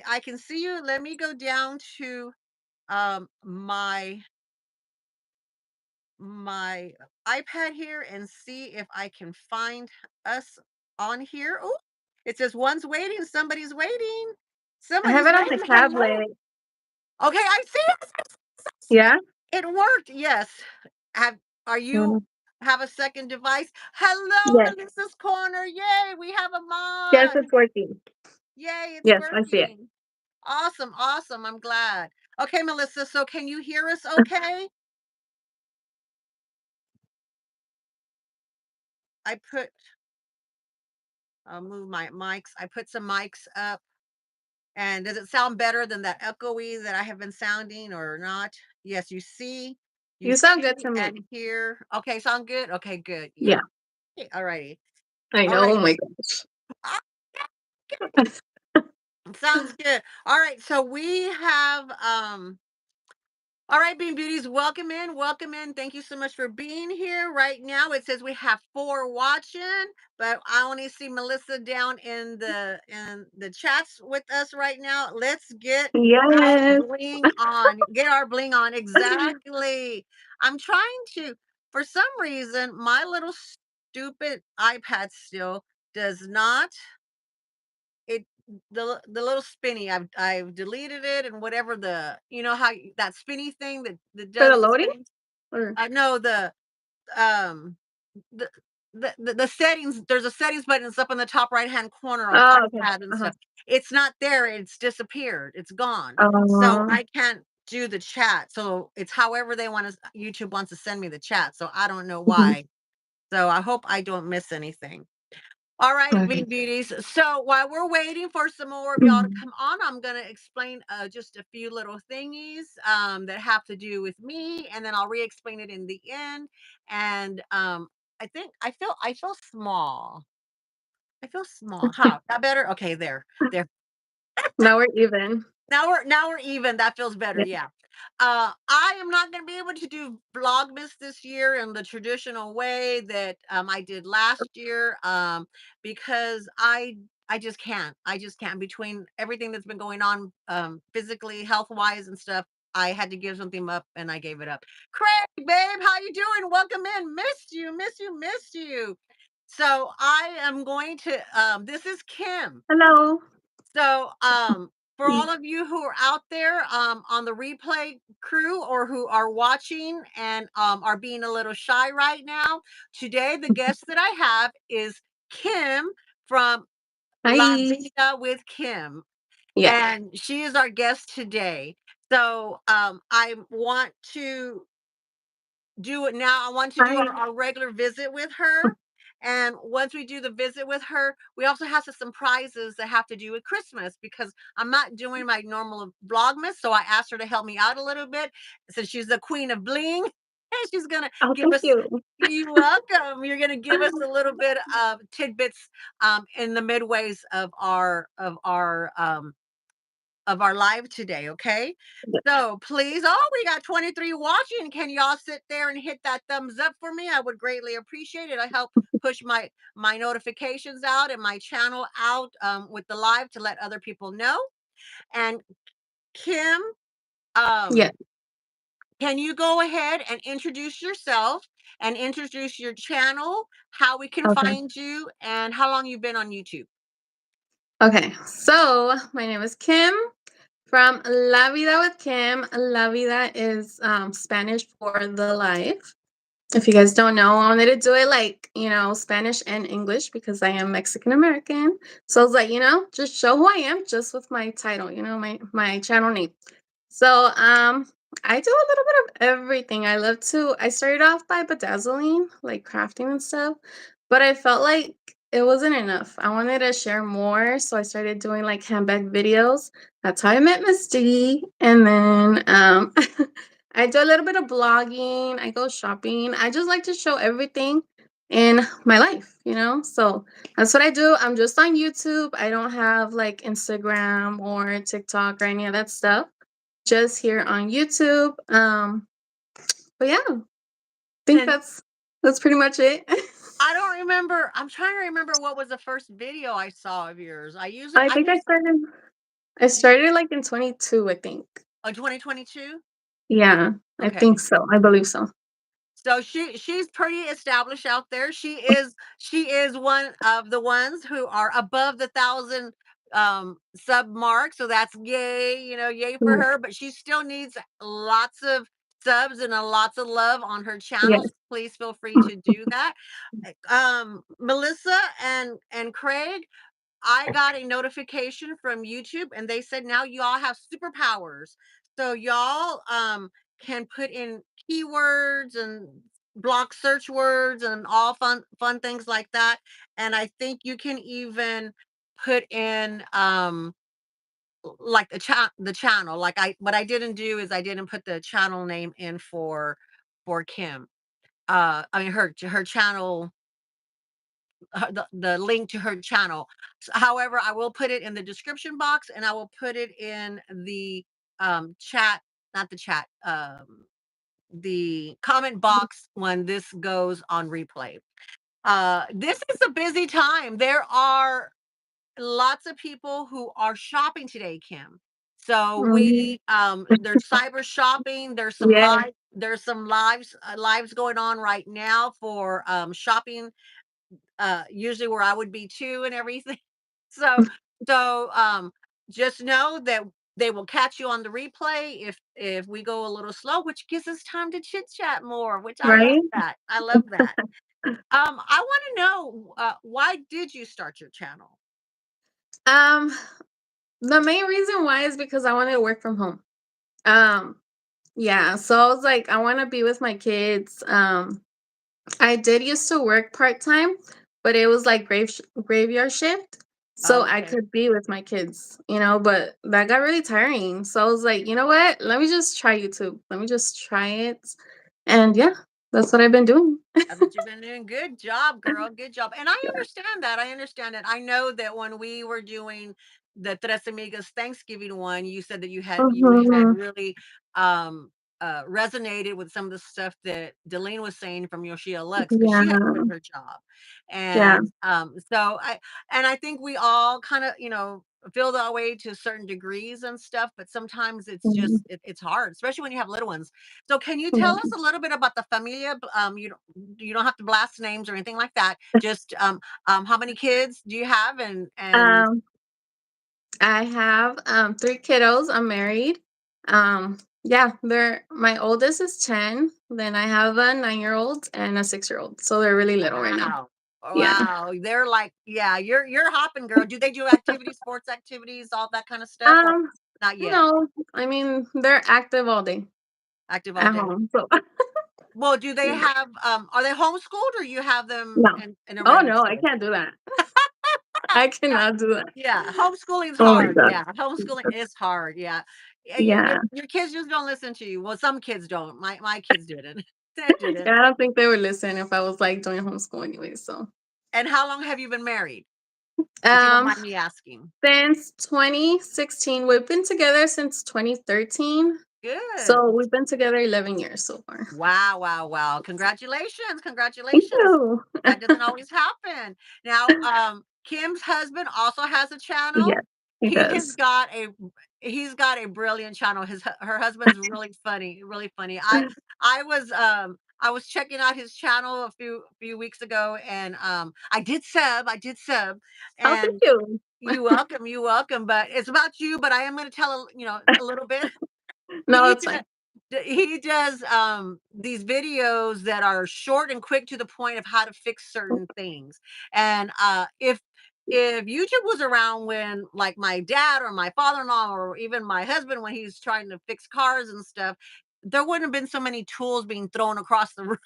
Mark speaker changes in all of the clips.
Speaker 1: I can see you. Let me go down to my my iPad here and see if I can find us on here. Oh, it says one's waiting, somebody's waiting.
Speaker 2: I have
Speaker 1: Somebody's
Speaker 2: it on the
Speaker 1: waiting. Hello.
Speaker 2: tablet.
Speaker 1: Okay, I see it.
Speaker 2: Yeah?
Speaker 1: It worked. Yes. Have are you
Speaker 2: Mm,
Speaker 1: have a second device? Hello,
Speaker 2: yes.
Speaker 1: Melissa's Corner. Yay, we have a
Speaker 2: Yes,
Speaker 1: mod.
Speaker 2: it's working.
Speaker 1: Yay, it's
Speaker 2: Yes, I see it.
Speaker 1: working. Awesome, awesome. I'm glad. Okay, Melissa, so can you hear us okay? I put I'll move my mics. I put some mics up. And does it sound better than that echoey that I have been sounding or not? Yes, you
Speaker 2: You sound
Speaker 1: see
Speaker 2: good to me.
Speaker 1: and hear. Okay, sound good? Okay, good. Yeah.
Speaker 2: Yeah,
Speaker 1: Okay, all righty.
Speaker 2: I
Speaker 1: All
Speaker 2: know.
Speaker 1: right.
Speaker 2: Oh my gosh.
Speaker 1: Ah, sounds good. All right. So we have all right, Bean Beauties, welcome in, welcome in. Thank you so much for being here. Right now, it says we have 4 watching, but I only see Melissa down in the chats with us right now. Let's get our
Speaker 2: Yes.
Speaker 1: bling on. Get our bling on. Exactly. I'm trying to. For some reason, my little stupid iPad still does not. It the little spinny. I've deleted it and whatever how that spinny thing that
Speaker 2: For the
Speaker 1: does the
Speaker 2: loading?
Speaker 1: spinning.
Speaker 2: Or
Speaker 1: No, um the, the settings. There's a settings button. It's up in the top right hand corner on
Speaker 2: oh, okay.
Speaker 1: iPad and
Speaker 2: Uh-huh.
Speaker 1: stuff. It's not there. It's disappeared. It's gone. So
Speaker 2: Uh,
Speaker 1: I can't do the chat. So it's however they want to. YouTube wants to send me the chat. So I don't know
Speaker 2: mhm.
Speaker 1: why. So I hope I don't miss anything. All right,
Speaker 2: Okay.
Speaker 1: Bean Beauties. So while we're waiting for some more of y'all to
Speaker 2: Mhm.
Speaker 1: come on, I'm going to explain just a few little thingies that have to do with me, and then I'll re-explain it in the end. And I think I feel small. I feel small. How? That better? Okay, there.
Speaker 2: Now we're even.
Speaker 1: Now we're even. That feels better.
Speaker 2: Yeah.
Speaker 1: Yeah. I am not going to be able to do Vlogmas this year in the traditional way that I did last year because I just can't. I just can't. Between everything that's been going on physically, health wise, and stuff, I had to give something up, and I gave it up. Craig, babe, how you doing? Welcome in. Missed you. Miss you. Missed you. So I am going to. This is Kim.
Speaker 2: Hello.
Speaker 1: So, for all of you who are out there on the replay crew or who are watching and are being a little shy right now, today the guest that I have is Kim from La
Speaker 2: Hi.
Speaker 1: Vida with Kim,
Speaker 2: Yeah.
Speaker 1: and she is our guest today. So, I want to do it now. I want to do
Speaker 2: Hi.
Speaker 1: our regular visit with her. And once we do the visit with her, we also have some prizes that have to do with Christmas because I'm not doing my normal Vlogmas. So I asked her to help me out a little bit since she's the queen of bling. And she's going to
Speaker 2: Oh,
Speaker 1: give
Speaker 2: thank
Speaker 1: us,
Speaker 2: you.
Speaker 1: you're welcome. You're going to give us a little bit of tidbits in the midways of our live today, okay? So please, oh, we got 23 watching. Can y'all sit there and hit that thumbs up for me? I would greatly appreciate it. I help push my notifications out and my channel out with the live to let other people know. And Kim,
Speaker 2: Yeah.
Speaker 1: um, can you go ahead and introduce yourself and introduce your channel, how we can
Speaker 2: Okay.
Speaker 1: find you, and how long you've been on YouTube?
Speaker 2: Okay. So my name is Kim from La Vida with Kim. La Vida is Spanish for the life. If you guys don't know, I wanted to do it like, Spanish and English because I am Mexican American. So I was like, just show who I am just with my title, my channel name. So I do a little bit of everything. I started off by bedazzling, like crafting and stuff, but I felt like it wasn't enough. I wanted to share more, so I started doing like handbag videos. That's how I met Miss D. And then I do a little bit of blogging. I go shopping. I just like to show everything in my life. So that's what I do. I'm just on YouTube. I don't have like Instagram or TikTok or any of that stuff. Just here on YouTube. But yeah, I think
Speaker 1: And
Speaker 2: that's pretty much it.
Speaker 1: I don't remember. I'm trying to remember what was the first video I saw of yours.
Speaker 2: I think I started. I started like in 22, I think.
Speaker 1: Oh, 2022?
Speaker 2: Yeah, I
Speaker 1: Okay.
Speaker 2: think so. I believe so.
Speaker 1: So she's pretty established out there. She is one of the ones who are above the 1,000 sub mark. So that's yay, yay for
Speaker 2: Yeah.
Speaker 1: her. But she still needs lots of subs and lots of love on her channel.
Speaker 2: Yes.
Speaker 1: So please feel free to do that. Melissa and Craig, I got a notification from YouTube and they said now you all have superpowers. So y'all can put in keywords and block search words and all fun things like that. And I think you can even put in like the channel. Like I what I didn't do is I didn't put the channel name in for Kim. I mean her channel, the link to her channel. However, I will put it in the description box and I will put it in the chat, not the chat, the comment box when this goes on replay. This is a busy time. There are lots of people who are shopping today, Kim. So
Speaker 2: Mhm.
Speaker 1: there's cyber shopping,
Speaker 2: Yeah,
Speaker 1: there's some lives going on right now for shopping, usually where I would be too and everything. So so just know that they will catch you on the replay if we go a little slow, which gives us time to chit chat more, which I love
Speaker 2: right?
Speaker 1: that. I love that. I want to know why did you start your channel?
Speaker 2: Um, the main reason why is because I wanted to work from home. Um, yeah, so I was like, I want to be with my kids. I did used to work part-time, but it was like graveyard shift. So I
Speaker 1: Okay.
Speaker 2: could be with my kids, but that got really tiring. So I was like, you know what? Let me just try YouTube. Let me just try it. And yeah, that's what I've been doing.
Speaker 1: That's what you've been doing. Good job, girl. Good job. And I understand that. I understand that. I know that when we were doing the Tres Amigas Thanksgiving one, you said that you had
Speaker 2: Mhm.
Speaker 1: really resonated with some of the stuff that Delene was saying from Yoshia Lux because she had to quit
Speaker 2: Yeah,
Speaker 1: her job.
Speaker 2: yeah,
Speaker 1: And I think we all kind of, feel that way to certain degrees and stuff, but sometimes it's
Speaker 2: mhm,
Speaker 1: just it's hard, especially when you have little ones. So can you tell us
Speaker 2: yeah.
Speaker 1: a little bit about the familia? You don't have to blast names or anything like that. Just how many kids do you have? And
Speaker 2: Um, I have 3 kiddos. I'm married. Yeah, they're my oldest is 10. Then I have a 9-year-old and a 6-year-old. So they're really little right now.
Speaker 1: wow,
Speaker 2: Yeah.
Speaker 1: wow, they're like, yeah, you're hopping, girl. Do they do activities, sports activities, all that kind of stuff, or
Speaker 2: Um,
Speaker 1: not yet?
Speaker 2: no, I mean they're active all day
Speaker 1: Active all
Speaker 2: at
Speaker 1: day.
Speaker 2: home. So
Speaker 1: Well, do they
Speaker 2: yeah.
Speaker 1: have are they homeschooled or you have them
Speaker 2: No.
Speaker 1: in a
Speaker 2: Oh
Speaker 1: regular
Speaker 2: no, I
Speaker 1: school?
Speaker 2: can't do that. I cannot do that.
Speaker 1: Yeah, homeschooling's
Speaker 2: Oh my
Speaker 1: hard.
Speaker 2: god.
Speaker 1: Yeah, homeschooling is hard. Yeah, yeah.
Speaker 2: Yeah.
Speaker 1: Your kids just don't listen to you. Well, some kids don't. My kids didn't. They didn't.
Speaker 2: Yeah, I don't think they would listen if I was like doing homeschool anyway. So
Speaker 1: And how long have you been married, if you don't
Speaker 2: um
Speaker 1: mind me asking?
Speaker 2: since 2016, we've been together since 2013.
Speaker 1: Good.
Speaker 2: So we've been together 11 years so far.
Speaker 1: Wow, wow, wow. Congratulations.
Speaker 2: Thank
Speaker 1: Congratulations.
Speaker 2: you.
Speaker 1: That doesn't always happen. Now, Kim's husband also has a channel.
Speaker 2: Yes, he
Speaker 1: He has
Speaker 2: does.
Speaker 1: got a he's got a brilliant channel. Her husband's really funny, really funny. I was checking out his channel a few weeks ago and I did sub
Speaker 2: Oh, thank
Speaker 1: and
Speaker 2: you.
Speaker 1: you welcome, but it's about you, but I am going to tell a little bit.
Speaker 2: No,
Speaker 1: He
Speaker 2: it's
Speaker 1: does
Speaker 2: fine.
Speaker 1: he does, these videos that are short and quick to the point of how to fix certain things, and, if YouTube was around when, like, my dad or my father-in-law or even my husband when he's trying to fix cars and stuff, there wouldn't have been so many tools being thrown across the room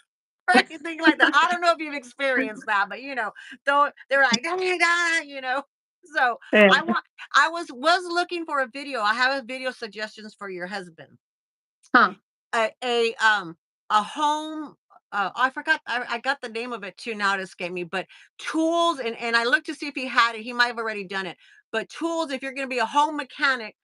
Speaker 1: or anything like that. I don't know if you've experienced that, but, they're like, "Da, da, da," So, I
Speaker 2: Yeah.
Speaker 1: want I was looking for a video. I have a video suggestions for your husband.
Speaker 2: Huh.
Speaker 1: A home, I forgot, I got the name of it too, now it escaped me, but tools, and I looked to see if he had it. He might have already done it, but tools if you're going to be a home mechanic,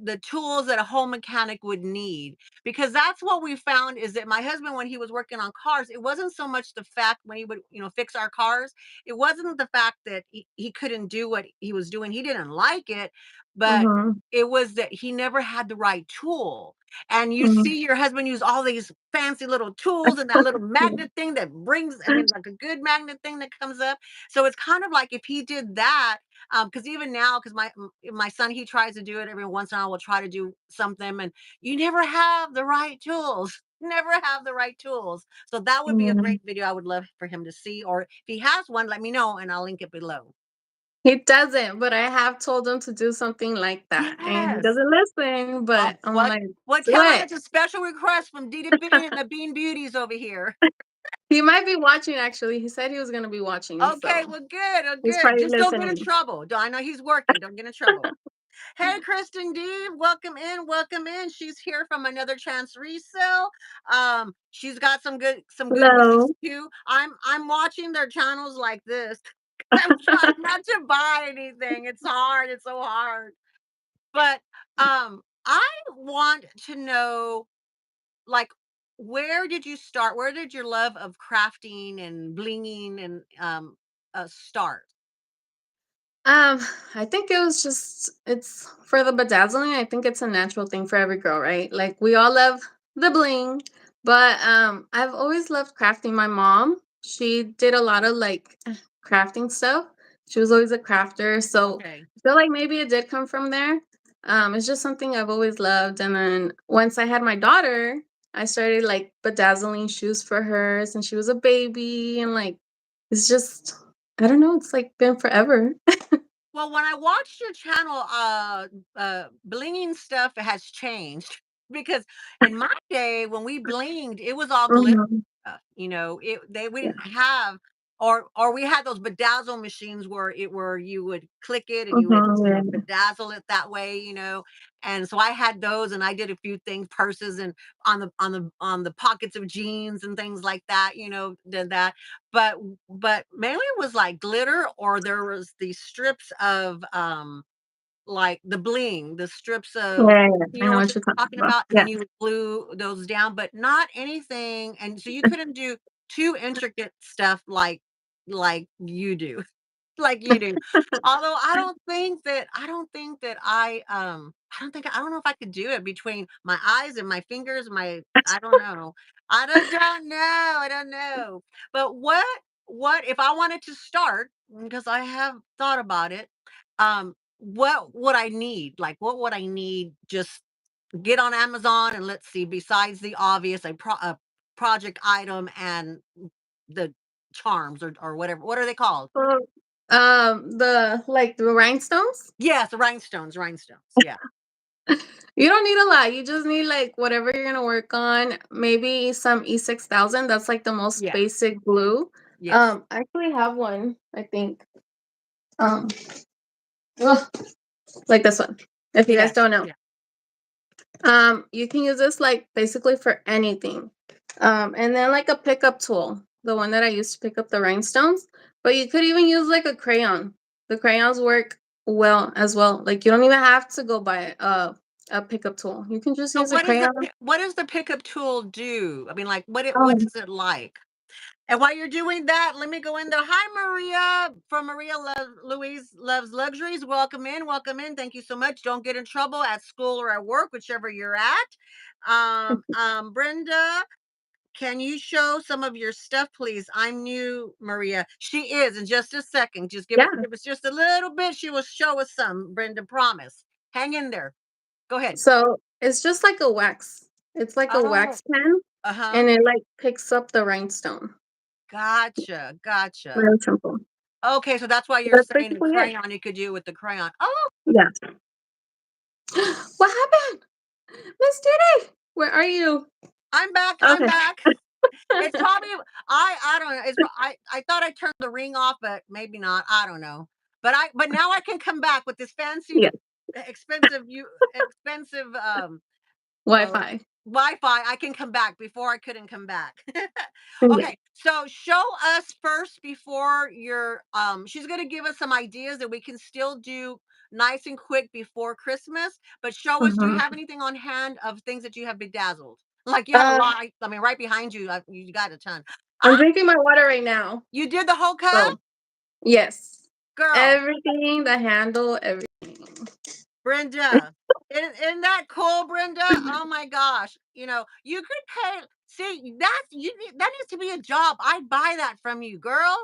Speaker 1: the tools that a home mechanic would need, because that's what we found is that my husband, when he was working on cars, it wasn't so much the fact when he would, fix our cars, it wasn't the fact that he couldn't do what he was doing, he didn't like it, but
Speaker 2: Mhm.
Speaker 1: it was that he never had the right tool. And you
Speaker 2: Mhm.
Speaker 1: see your husband use all these fancy little tools and that little
Speaker 2: Yeah.
Speaker 1: magnet thing that brings, I mean, like a good magnet thing that comes up. So it's kind of like if he did that, because even now, because my son, he tries to do it every once in a while, will try to do something, and you never have the right tools. Never have the right tools. So that would be a
Speaker 2: Mhm.
Speaker 1: great video I would love for him to see. Or if he has one, let me know and I'll link it below.
Speaker 2: He doesn't, but I have told him to do something like that, and he
Speaker 1: Yes.
Speaker 2: doesn't listen, but I'm
Speaker 1: What?
Speaker 2: like,
Speaker 1: What?
Speaker 2: "Do
Speaker 1: Tell him
Speaker 2: it."
Speaker 1: it's a special request from Dee Dee Bean and the Bean Beauties over here.
Speaker 2: He might be watching, actually. He said he was gonna be watching,
Speaker 1: Okay,
Speaker 2: so
Speaker 1: well, good,
Speaker 2: he's
Speaker 1: good.
Speaker 2: probably
Speaker 1: Just don't get in
Speaker 2: listening.
Speaker 1: trouble. I know he's working. Don't get in trouble. Hey, Kristen D, welcome in, welcome in. She's here from Another Chance Resale. She's got some good
Speaker 2: Hello.
Speaker 1: buys too. I'm watching their channels like this. I'm trying not to buy anything. It's hard. It's so hard. But I want to know, like, where did you start? Where did your love of crafting and blinging and start?
Speaker 2: Um, I think it was just it's for the bedazzling, I think it's a natural thing for every girl, right? Like we all love the bling, but I've always loved crafting. My mom, she did a lot of like crafting stuff. She was always a crafter, so
Speaker 1: Okay.
Speaker 2: I feel like maybe it did come from there. It's just something I've always loved. And then once I had my daughter, I started like bedazzling shoes for her since she was a baby, and like it's just I don't know, it's like been forever.
Speaker 1: Well, when I watched your channel, blinging stuff has changed because in my day when we blinged, it was all glitter
Speaker 2: Mhm.
Speaker 1: stuff. We
Speaker 2: Yeah.
Speaker 1: didn't have, or we had those bedazzle machines where you would click it and you would
Speaker 2: Mhm, yeah.
Speaker 1: bedazzle it that way. And so I had those, and I did a few things, purses and on the pockets of jeans and things like that. Did that, but mainly it was like glitter, or there was these strips of like the bling, the strips of,
Speaker 2: Yeah, yeah,
Speaker 1: you
Speaker 2: I
Speaker 1: know
Speaker 2: know
Speaker 1: what
Speaker 2: what
Speaker 1: you're
Speaker 2: you're talking
Speaker 1: talking
Speaker 2: about.
Speaker 1: about, and
Speaker 2: Yeah.
Speaker 1: then you would glue those down, but not anything, and so you couldn't do too intricate stuff like you do. Like you do. Although I don't know if I could do it between my eyes and my fingers, I don't know. I don't know. But what if I wanted to start, because I have thought about it, what would I need? Like what would I need? Just get on Amazon and let's see, besides the obvious, a project item and the charms, or whatever. What are they called?
Speaker 2: Well, the like the rhinestones?
Speaker 1: Yes, the rhinestones, yeah.
Speaker 2: You don't need a lot. You just need like whatever you're gonna work on. Maybe some E6000. That's like the most
Speaker 1: Yeah,
Speaker 2: basic glue.
Speaker 1: yes.
Speaker 2: I actually have one, I think. Um, ugh, like this one. If you guys
Speaker 1: Yes,
Speaker 2: don't know.
Speaker 1: yeah.
Speaker 2: You can use this like basically for anything. And then like a pickup tool, the one that I used to pick up the rhinestones, but you could even use like a crayon. The crayons work well as well. Like you don't even have to go buy a pickup tool. You can just
Speaker 1: So
Speaker 2: use a crayon.
Speaker 1: what does the pickup tool do? I mean, like, what
Speaker 2: Um,
Speaker 1: is it like? And while you're doing that, let me go in there. Hi, Maria, from Louise Loves Luxuries. Welcome in, welcome in. Thank you so much. Don't get in trouble at school or at work, whichever you're at. Brenda, can you show some of your stuff, please? I'm new, Maria. She is in just a second. Just
Speaker 2: yeah.
Speaker 1: give us just a little bit. She will show us some, Brenda, promise. Hang in there. Go ahead.
Speaker 2: So it's just like a wax. It's like a
Speaker 1: Oh,
Speaker 2: wax pen,
Speaker 1: uh-huh.
Speaker 2: and it like picks up the rhinestone.
Speaker 1: Gotcha, gotcha.
Speaker 2: Really simple.
Speaker 1: Okay, so that's why you're
Speaker 2: That's
Speaker 1: saying the
Speaker 2: basically it.
Speaker 1: crayon, you could do it with the crayon. Oh,
Speaker 2: Yeah. What happened? Miss Diddy? Where are you?
Speaker 1: I'm back. I'm
Speaker 2: Okay.
Speaker 1: back. It's probably I don't know. I thought I turned the ring off, but maybe not. I don't know. But now I can come back with this fancy,
Speaker 2: Yeah.
Speaker 1: expensive uh,
Speaker 2: Wi-Fi.
Speaker 1: Wi-Fi. I can come back. Before I couldn't come back.
Speaker 2: Yeah.
Speaker 1: Okay, so show us first before your she's gonna give us some ideas that we can still do nice and quick before Christmas. But show us, do you
Speaker 2: Mhm.
Speaker 1: have anything on hand of things that you have bedazzled? Like you have a
Speaker 2: Uh,
Speaker 1: lot. I mean, right behind you, you got a ton.
Speaker 2: I'm
Speaker 1: Ah,
Speaker 2: drinking my water right now.
Speaker 1: you did the whole cup,
Speaker 2: So, yes.
Speaker 1: girl.
Speaker 2: Everything, the handle, everything.
Speaker 1: Brenda, isn't that cool, Brenda? Oh my gosh. You could pay. See, that needs to be a job. I'd buy that from you, girl.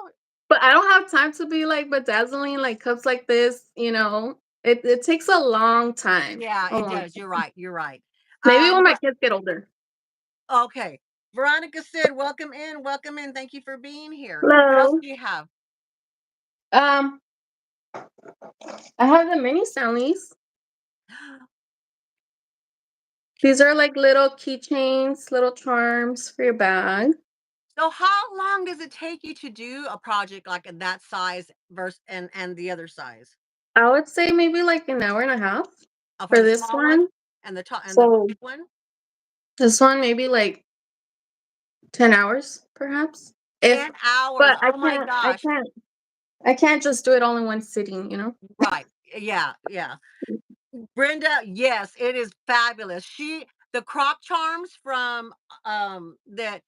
Speaker 2: But I don't have time to be, like, bedazzling, like, cups like this, you know? It takes a long time,
Speaker 1: Yeah,
Speaker 2: a
Speaker 1: it
Speaker 2: long
Speaker 1: does. You're
Speaker 2: time.
Speaker 1: right. You're right.
Speaker 2: Maybe when my
Speaker 1: But
Speaker 2: kids get older.
Speaker 1: okay. Veronica said, "Welcome in, welcome in. Thank you for being here." What else
Speaker 2: Hello.
Speaker 1: do you have?
Speaker 2: Um, I have the mini Stanleys. These are, like, little keychains, little charms for your bag.
Speaker 1: So, how long does it take you to do a project like that size versus and the other size?
Speaker 2: I would say maybe, like, an hour and a half
Speaker 1: For
Speaker 2: for
Speaker 1: the
Speaker 2: this
Speaker 1: small one
Speaker 2: one.
Speaker 1: and the top and the
Speaker 2: So,
Speaker 1: big one,
Speaker 2: this one maybe, like, 10 hours, perhaps? If
Speaker 1: 10 hours.
Speaker 2: but I
Speaker 1: Oh my
Speaker 2: can't I
Speaker 1: gosh!
Speaker 2: can't I can't just do it all in one sitting, you know?
Speaker 1: Right? Yeah, yeah. Brenda, yes, it is fabulous. The crop charms from that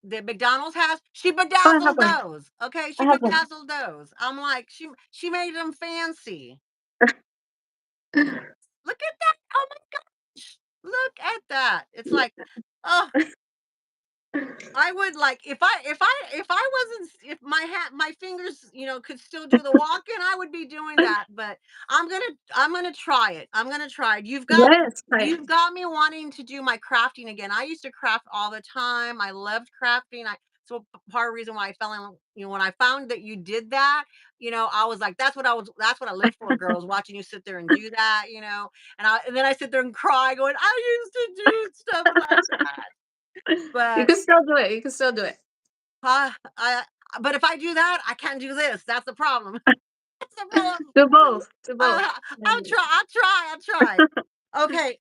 Speaker 1: McDonald's has, she
Speaker 2: Oh, I have
Speaker 1: bedazzled
Speaker 2: one.
Speaker 1: those. Okay,
Speaker 2: I
Speaker 1: she
Speaker 2: have one.
Speaker 1: bedazzled those. I'm like, she made them fancy. Look at that. Oh my gosh. Look at that. It's like, oh, I would like if my fingers, could still do the walking, I would be doing that. But I'm gonna try it. I'm gonna try it.
Speaker 2: Yes, right.
Speaker 1: You've got me wanting to do my crafting again. I used to craft all the time. I loved crafting. Part of the reason why I fell in, when I found that you did that, I was like, that's what I live for, girls, watching you sit there and do that. And then I sit there and cry, going, I used to do stuff like that.
Speaker 2: You
Speaker 1: But
Speaker 2: can still do it, you can still do it.
Speaker 1: I but if I do that, I can't do this. That's the problem. That's the problem.
Speaker 2: Do both, do both.
Speaker 1: I'll
Speaker 2: And
Speaker 1: try. I'll try. Okay.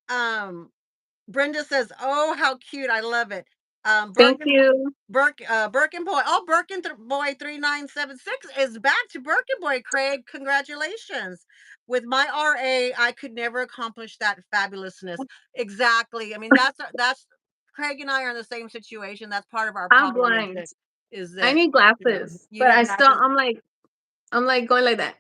Speaker 1: Brenda says, "Oh, how cute! I love it."
Speaker 2: thank
Speaker 1: Birkin
Speaker 2: you.
Speaker 1: Birkin boy. Oh, boy 3976 is back to Birkin boy. Craig, congratulations! With my RA, I could never accomplish that fabulousness. Exactly. I mean, that's Craig and I are in the same situation. That's part of our
Speaker 2: I'm
Speaker 1: problem
Speaker 2: blind.
Speaker 1: is
Speaker 2: I
Speaker 1: that
Speaker 2: need glasses,
Speaker 1: you
Speaker 2: but
Speaker 1: got
Speaker 2: I still
Speaker 1: glasses.
Speaker 2: I'm like going like that.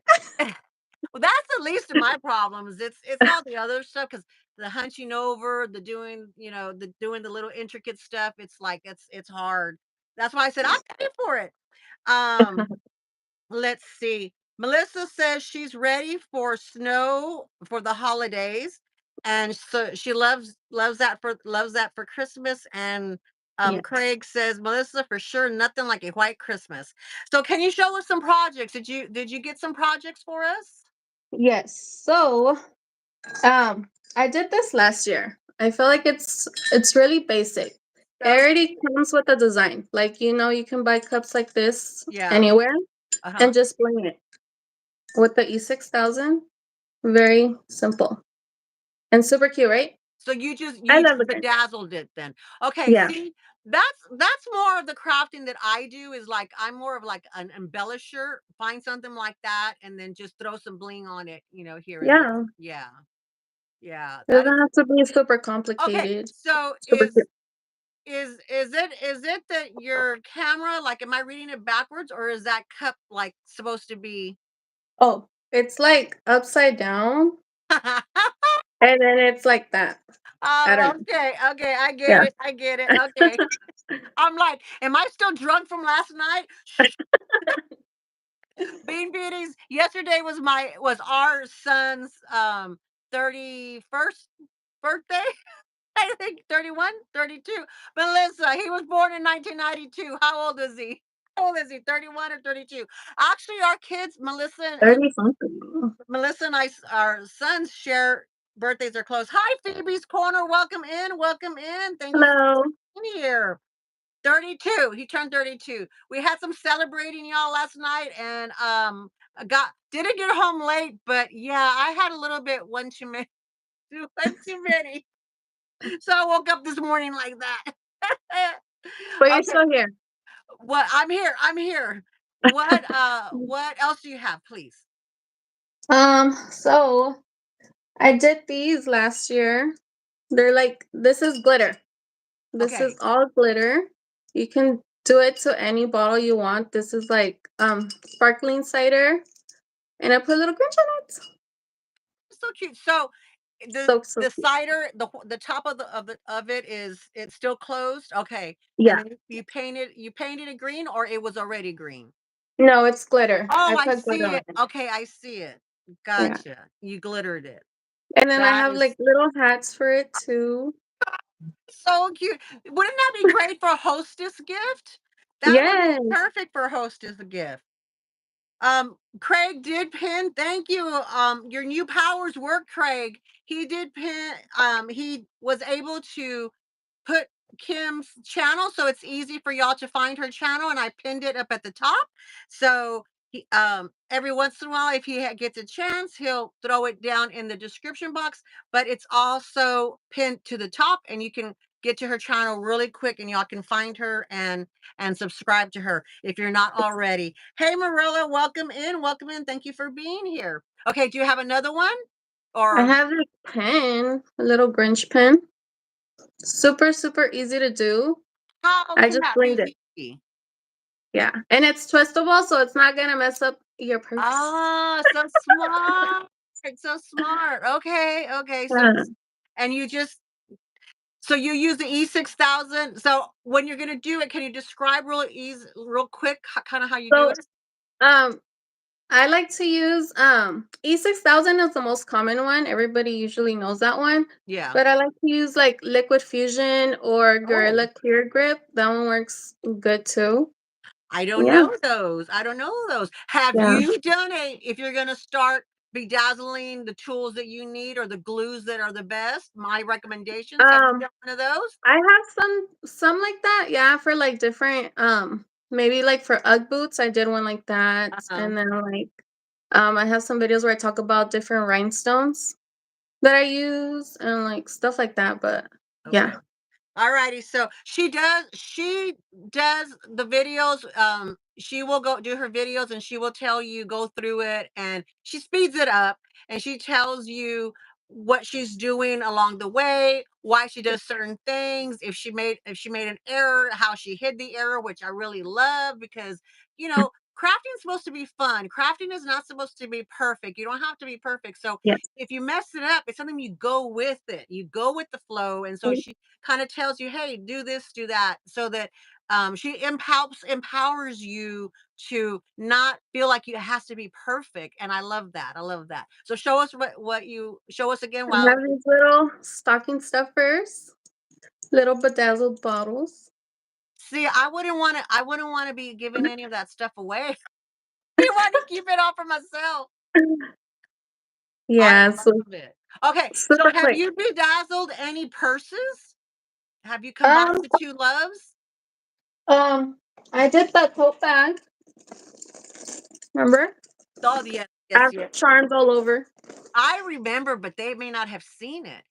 Speaker 1: Well, that's the least of my problems. It's all the other stuff because the hunching over, the doing the little intricate stuff. It's like it's hard. That's why I said I'll pay for it. Um, let's see. Melissa says she's ready for snow for the holidays, and so she loves that for Christmas. And
Speaker 2: Yeah.
Speaker 1: Craig says Melissa for sure nothing like a white Christmas. So can you show us some projects? Did you get some projects for us?
Speaker 2: Yes. So, I did this last year. I feel like it's really basic. It
Speaker 1: Okay.
Speaker 2: already comes with a design. Like, you can buy cups like this
Speaker 1: Yeah.
Speaker 2: anywhere
Speaker 1: Uh-huh.
Speaker 2: and just bling it with the E6000. Very simple and super cute, right?
Speaker 1: So you just
Speaker 2: I
Speaker 1: you
Speaker 2: love
Speaker 1: just
Speaker 2: the guy.
Speaker 1: bedazzled it then. Okay,
Speaker 2: Yeah.
Speaker 1: see, that's more of the crafting that I do is like I'm more of like an embellisher. Find something like that and then just throw some bling on it, here and
Speaker 2: Yeah.
Speaker 1: there. Yeah. Yeah.
Speaker 2: It doesn't have to be super
Speaker 1: Okay.
Speaker 2: complicated.
Speaker 1: So
Speaker 2: Super cute.
Speaker 1: is it that your camera, like am I reading it backwards or is that cup like supposed to be
Speaker 2: Oh, it's like upside down and then it's like that. I don't
Speaker 1: Oh,
Speaker 2: know.
Speaker 1: okay, okay, I get
Speaker 2: Yeah.
Speaker 1: it, I get it, okay. I'm like, "Am I still drunk from last night?" Shh. Bean Beauties. Yesterday was our son's 31st birthday. I think 31, 32. Melissa, he was born in 1992. How old is he? How old is he? 31 or 32? Actually, our kids,
Speaker 2: 30 something.
Speaker 1: Melissa and our sons share birthdays are close. Hi, Phoebe's Corner. Welcome in. Welcome in. Thank you for
Speaker 2: Hello.
Speaker 1: being here. 32. He turned 32. We had some celebrating y'all last night and I got didn't get home late, but yeah, I had a little bit one too many. One too many. So I woke up this morning like that.
Speaker 2: But you're
Speaker 1: Okay,
Speaker 2: still here.
Speaker 1: what I'm here. I'm here. What else do you have, please?
Speaker 2: So I did these last year. They're like, this is glitter. This is
Speaker 1: Okay.
Speaker 2: all glitter. You can do it to any bottle you want. This is like sparkling cider, and I put a little Grinch on it.
Speaker 1: So cute. So
Speaker 2: So
Speaker 1: the
Speaker 2: cute.
Speaker 1: cider, the top of it is it's still closed. Okay. And
Speaker 2: Yeah.
Speaker 1: then you painted it green or it was already green.
Speaker 2: No, it's glitter.
Speaker 1: Oh,
Speaker 2: I
Speaker 1: I
Speaker 2: put glitter
Speaker 1: see
Speaker 2: on
Speaker 1: it.
Speaker 2: it.
Speaker 1: Okay, I see it.
Speaker 2: Yeah.
Speaker 1: Gotcha. You glittered it.
Speaker 2: And then I
Speaker 1: That
Speaker 2: have
Speaker 1: is
Speaker 2: like little hats for it too.
Speaker 1: so cute. Wouldn't that be great for a hostess gift? That would be
Speaker 2: Yes.
Speaker 1: perfect for a hostess gift. Craig did pin. Thank you. Your new powers work, Craig. He did pin. He was able to put Kim's channel so it's easy for y'all to find her channel, and I pinned it up at the top. So every once in a while, if he gets a chance, he'll throw it down in the description box. But it's also pinned to the top, and you can get to her channel really quick, and y'all can find her and subscribe to her if you're not already. Hey, Marilla, welcome in. Welcome in. Thank you for being here. Okay, do you have another one?
Speaker 2: I
Speaker 1: Or
Speaker 2: have a pen, a little Grinch pen. Super, super easy to do.
Speaker 1: how
Speaker 2: I
Speaker 1: can
Speaker 2: just
Speaker 1: that
Speaker 2: blinged it.
Speaker 1: be?
Speaker 2: Yeah. And it's twistable, so it's not gonna mess up your purse.
Speaker 1: Ah, so smart. So smart. Okay, okay.
Speaker 2: Yeah.
Speaker 1: And you just so you use the E6000. So when you're gonna do it, can you describe real quick, kind of how you do
Speaker 2: So
Speaker 1: it?
Speaker 2: um I like to use E6000 is the most common one. Everybody usually knows that one.
Speaker 1: Yeah.
Speaker 2: But I like to use like Liquid Fusion or
Speaker 1: Oh,
Speaker 2: Gorilla Clear Grip. That one works good too.
Speaker 1: I don't
Speaker 2: Yeah.
Speaker 1: know those. I don't know those. Have
Speaker 2: Yeah.
Speaker 1: you done if you're gonna start bedazzling the tools that you need or the glues that are the best? My recommendations. Have you
Speaker 2: Um
Speaker 1: done one of those?
Speaker 2: I have some like that. Yeah, for like different maybe like for UGG boots, I did one like that.
Speaker 1: Uh-huh.
Speaker 2: And then like I have some videos where I talk about different rhinestones that I use and like stuff like that, but
Speaker 1: Okay.
Speaker 2: yeah.
Speaker 1: Alrighty, so she does the videos. She will go do her videos and she will tell you go through it and she speeds it up and she tells you what she's doing along the way, why she does certain things, if she made an error, how she hid the error, which I really love because crafting is supposed to be fun. Crafting is not supposed to be perfect. You don't have to be perfect. So
Speaker 2: Yes.
Speaker 1: if you mess it up, it's something you go with it. You go with the flow. And so she kind of tells you, hey, do this, do that, so that she empowers you to not feel like it has to be perfect. And I love that. I love that. So show us what you show us again
Speaker 2: I
Speaker 1: while
Speaker 2: have these little stocking stuffers, little bedazzled bottles.
Speaker 1: see I wouldn't want to be giving any of that stuff away. I want to keep it all for myself. I
Speaker 2: Yeah, so
Speaker 1: love it. Okay, so
Speaker 2: super
Speaker 1: have
Speaker 2: quick.
Speaker 1: you bedazzled any purses? Have you combined
Speaker 2: Um,
Speaker 1: the two loves?
Speaker 2: um, I did that tote bag. Remember?
Speaker 1: Oh yes,
Speaker 2: I
Speaker 1: yes,
Speaker 2: have
Speaker 1: yes.
Speaker 2: charms all over.
Speaker 1: I remember, but they may not have seen it.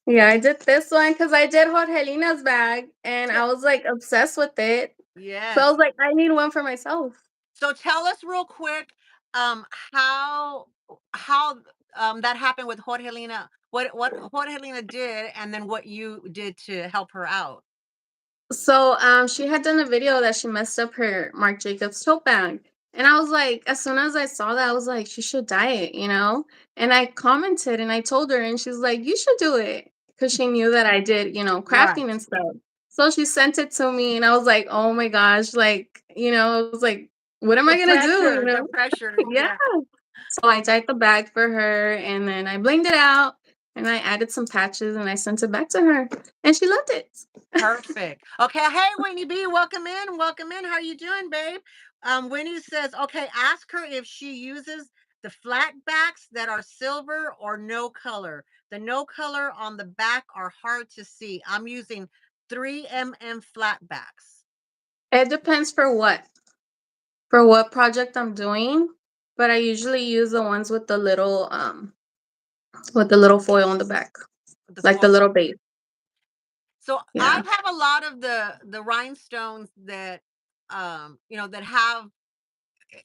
Speaker 2: Yeah, I did this one because I did Jorgelina's bag, and I was like obsessed with it. So I
Speaker 1: Yes.
Speaker 2: was like, I need one for myself.
Speaker 1: So tell us real quick, um, how that happened with Jorgelina. What Jorgelina did, and then what you did to help her out.
Speaker 2: So she had done a video that she messed up her Marc Jacobs tote bag. And I was like, as soon as I saw that, I was like, she should diet, you know? And I commented and I told her, and she's like, you should do it. Because she knew that I did, crafting
Speaker 1: Right.
Speaker 2: and stuff. So she sent it to me and I was like, oh my gosh, like, I was like, what am
Speaker 1: The
Speaker 2: I gonna do?
Speaker 1: pressure, the pressure.
Speaker 2: Yeah.
Speaker 1: Yeah.
Speaker 2: So I dyed the bag for her and then I blinged it out and I added some patches and I sent it back to her. And she loved it.
Speaker 1: Perfect. Okay. Hey, Winnie B, welcome in. Welcome in. How are you doing, babe? Winnie says, okay, ask her if she uses the flat backs that are silver or no color. The no color on the back are hard to see. I'm using 3mm flat backs.
Speaker 2: It depends for what project I'm doing, but I usually use the ones with the little foil on the back,
Speaker 1: The
Speaker 2: like the
Speaker 1: foil.
Speaker 2: little base.
Speaker 1: So I
Speaker 2: Yeah.
Speaker 1: have a lot of the rhinestones that that have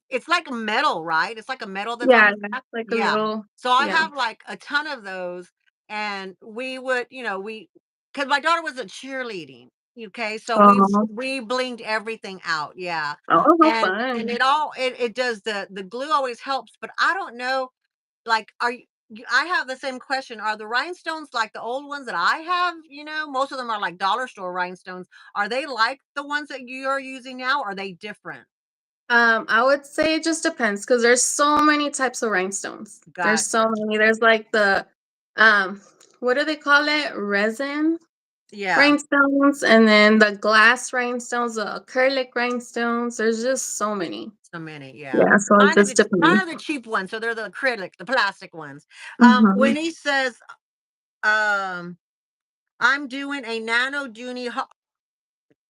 Speaker 1: it's like a metal, right? It's like a metal that's on
Speaker 2: Yeah,
Speaker 1: the
Speaker 2: yeah,
Speaker 1: back?
Speaker 2: like a
Speaker 1: Yeah.
Speaker 2: little
Speaker 1: So I
Speaker 2: yeah.
Speaker 1: have, like, a ton of those, and we would, because my daughter was a cheerleading, okay? So
Speaker 2: Oh,
Speaker 1: we blinged everything out, yeah.
Speaker 2: oh, how
Speaker 1: And
Speaker 2: fun.
Speaker 1: it does the glue always helps, but I don't know, like, I have the same question. Are the rhinestones like the old ones that I have? Most of them are like dollar store rhinestones. Are they like the ones that you're using now? Or are they different?
Speaker 2: I would say it just depends because there's so many types of rhinestones. There's so
Speaker 1: Gotcha.
Speaker 2: many. There's like the um, what do they call it? Resin
Speaker 1: Yeah.
Speaker 2: rhinestones, and then the glass rhinestones, the acrylic rhinestones. There's just so many.
Speaker 1: So many, yeah.
Speaker 2: Yeah, so it just
Speaker 1: Mine
Speaker 2: depends.
Speaker 1: are the cheap ones, so they're the acrylic, the plastic ones.
Speaker 2: Mhm.
Speaker 1: Winnie says, um, I'm doing a nano dooney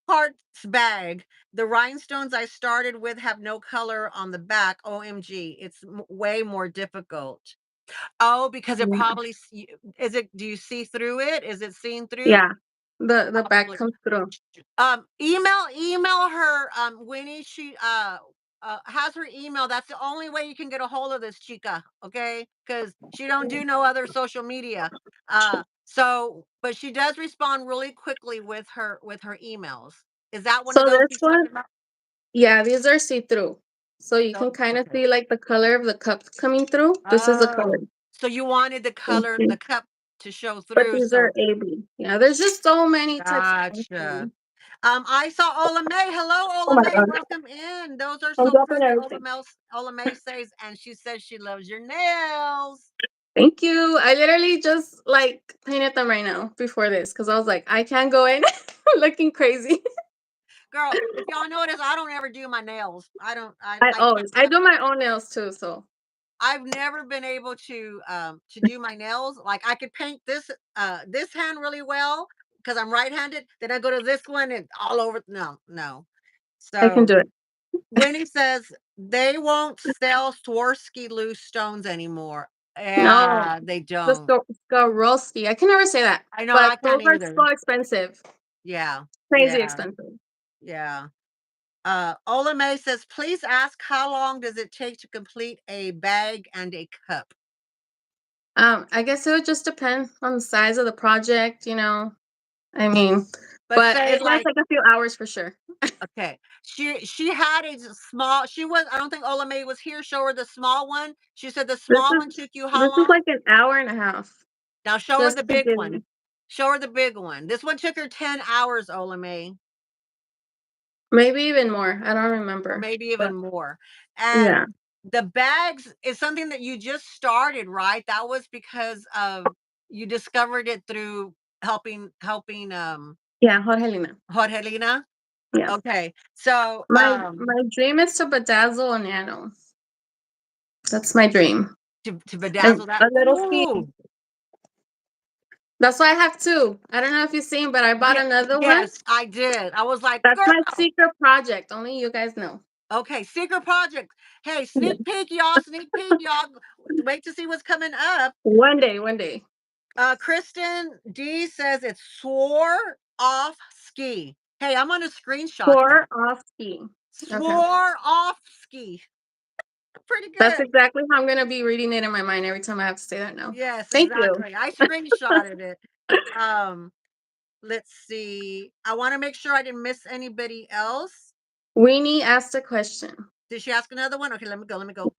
Speaker 1: hearts bag. The rhinestones I started with have no color on the back. OMG, it's way more difficult. Oh, because it
Speaker 2: Yeah.
Speaker 1: probably is it do you see through it? Is it seen through?
Speaker 2: Yeah. The back
Speaker 1: Probably.
Speaker 2: comes through.
Speaker 1: Email her, Winnie. She has her email. That's the only way you can get a hold of this chica, okay? Because she don't do no other social media. But she does respond really quickly with her emails. Is that one of
Speaker 2: So
Speaker 1: those
Speaker 2: this
Speaker 1: she's
Speaker 2: one,
Speaker 1: talking about?
Speaker 2: yeah, these are see-through. So you
Speaker 1: Oh,
Speaker 2: can kind of
Speaker 1: okay.
Speaker 2: see like the color of the cups coming through. This is the color.
Speaker 1: Oh, so you wanted the
Speaker 2: Mhm.
Speaker 1: cup to show
Speaker 2: But
Speaker 1: through,
Speaker 2: these are
Speaker 1: so
Speaker 2: AB. Yeah, there's just so many types of
Speaker 1: gotcha.
Speaker 2: rhinestones.
Speaker 1: I saw Ola May. Hello,
Speaker 2: Oh
Speaker 1: Ola
Speaker 2: my
Speaker 1: May.
Speaker 2: god.
Speaker 1: Welcome in. Those are
Speaker 2: I'm
Speaker 1: so
Speaker 2: dropping
Speaker 1: pretty.
Speaker 2: everything.
Speaker 1: Ola May says, and she says she loves your nails.
Speaker 2: Thank you. I literally just like painted them right now before this because I was like, I can't go in looking crazy.
Speaker 1: Girl, if y'all notice, I don't ever do my nails. I don't.
Speaker 2: I
Speaker 1: I can't.
Speaker 2: always I do my own nails too, so
Speaker 1: I've never been able to do my nails. Like I could paint this hand really well because I'm right-handed. Then I go to this one and all over. No, no.
Speaker 2: I can
Speaker 1: So
Speaker 2: do it.
Speaker 1: Winnie says they won't sell Swarovski loose stones anymore.
Speaker 2: No,
Speaker 1: Yeah, they
Speaker 2: the
Speaker 1: don't.
Speaker 2: Swarovski. I can never say that,
Speaker 1: I know
Speaker 2: but
Speaker 1: I
Speaker 2: those
Speaker 1: can't
Speaker 2: are
Speaker 1: either.
Speaker 2: so expensive,
Speaker 1: Yeah,
Speaker 2: crazy
Speaker 1: yeah,
Speaker 2: expensive.
Speaker 1: yeah. Ola May says, please ask how long does it take to complete a bag and a cup?
Speaker 2: I guess it would just depend on the size of the project, you know. I mean,
Speaker 1: But
Speaker 2: but
Speaker 1: say
Speaker 2: it's gonna
Speaker 1: like,
Speaker 2: take a few hours for sure.
Speaker 1: okay, she had a small. She was. I don't think Ola May was here. Show her the small one. She said the
Speaker 2: This
Speaker 1: small
Speaker 2: is
Speaker 1: one took you how
Speaker 2: this is
Speaker 1: long?
Speaker 2: like an hour and a half
Speaker 1: Now show her
Speaker 2: just
Speaker 1: the
Speaker 2: to
Speaker 1: big
Speaker 2: do
Speaker 1: one.
Speaker 2: this.
Speaker 1: Show her the big one. This one took her 10 hours, Ola May.
Speaker 2: Maybe even more. I don't
Speaker 1: Or
Speaker 2: remember,
Speaker 1: maybe
Speaker 2: but
Speaker 1: even more. And
Speaker 2: yeah,
Speaker 1: the bags is something that you just started, right? That was because of you discovered it through helping
Speaker 2: yeah, Jorgelina.
Speaker 1: Jorgelina.
Speaker 2: Yeah,
Speaker 1: Okay. So
Speaker 2: my dream is to bedazzle a nano. That's my dream,
Speaker 1: to
Speaker 2: and
Speaker 1: bedazzle that.
Speaker 2: a little scheme.
Speaker 1: Ooh.
Speaker 2: That's why I have two. I don't know if you've seen, but I bought
Speaker 1: Yeah,
Speaker 2: another one.
Speaker 1: yes, I did. I was like,
Speaker 2: That's my
Speaker 1: girl.
Speaker 2: secret project. Only you guys know.
Speaker 1: Okay, secret project. Hey,
Speaker 2: Yeah.
Speaker 1: sneak peek, y'all. Sneak peek, y'all. Wait to see what's coming up.
Speaker 2: One day, one day.
Speaker 1: Kristen D says it's swore off ski. Hey, I'm gonna screenshot that.
Speaker 2: Pour off ski. Okay.
Speaker 1: Swore off ski. Pretty
Speaker 2: That's
Speaker 1: good.
Speaker 2: exactly how I'm gonna be reading it in my mind every time I have to say that now.
Speaker 1: Yes,
Speaker 2: Thank you.
Speaker 1: exactly. I screenshotted it. Um, let's see. I want to make sure I didn't miss anybody else.
Speaker 2: Weenie asked a question.
Speaker 1: Did she ask another one? Okay, let me go. Let me go.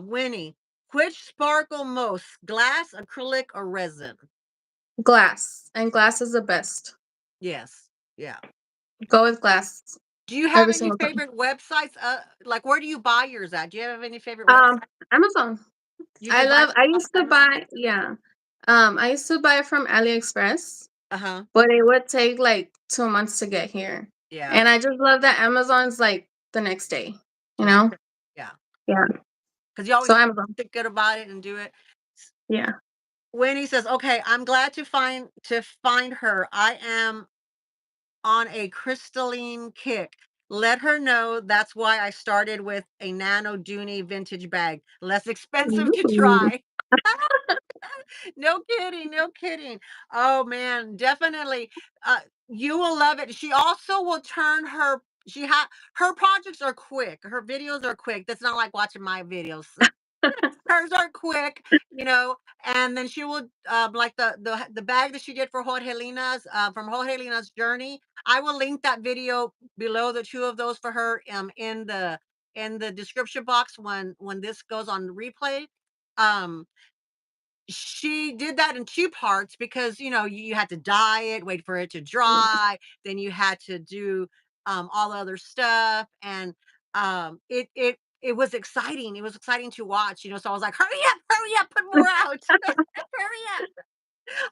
Speaker 1: Winnie, which sparkle most? Glass, acrylic, or resin?
Speaker 2: Glass. And glass is the best.
Speaker 1: Yes. Yeah.
Speaker 2: Go with glass
Speaker 1: Do you have
Speaker 2: every
Speaker 1: any
Speaker 2: single time.
Speaker 1: favorite websites? Like, where do you buy yours at? Do you have any favorite
Speaker 2: Um,
Speaker 1: websites?
Speaker 2: Amazon.
Speaker 1: You can buy
Speaker 2: I
Speaker 1: stuff off
Speaker 2: used to
Speaker 1: Amazon?
Speaker 2: buy, yeah. I used to buy from AliExpress,
Speaker 1: Uh-huh.
Speaker 2: but it would take like 2 months to get here.
Speaker 1: Yeah.
Speaker 2: And I just love that Amazon's like the next day, you
Speaker 1: The next
Speaker 2: know?
Speaker 1: day. Yeah.
Speaker 2: Yeah.
Speaker 1: Because you
Speaker 2: So
Speaker 1: always
Speaker 2: Amazon.
Speaker 1: think good about it and do it.
Speaker 2: Yeah.
Speaker 1: Winnie says, okay, I'm glad to find her. I am on a crystalline kick. Let her know that's why I started with a nano Dooney vintage bag. Less expensive to
Speaker 2: Ooh.
Speaker 1: try. No kidding, no kidding. Oh man, definitely. You will love it. She also will turn her she had her projects are quick. Her videos are quick. That's not like watching my videos. Hers are quick, and then she will like the bag that she did for Jorgelina's from Jorgelina's journey. I will link that video below, the two of those for her in the description box when this goes on replay. Um, she did that in 2 parts because, you had to dye it, wait for it to dry, then you had to do, all the other stuff, and, it was exciting. It was exciting to watch, so I was like, hurry up, put more out. Hurry up."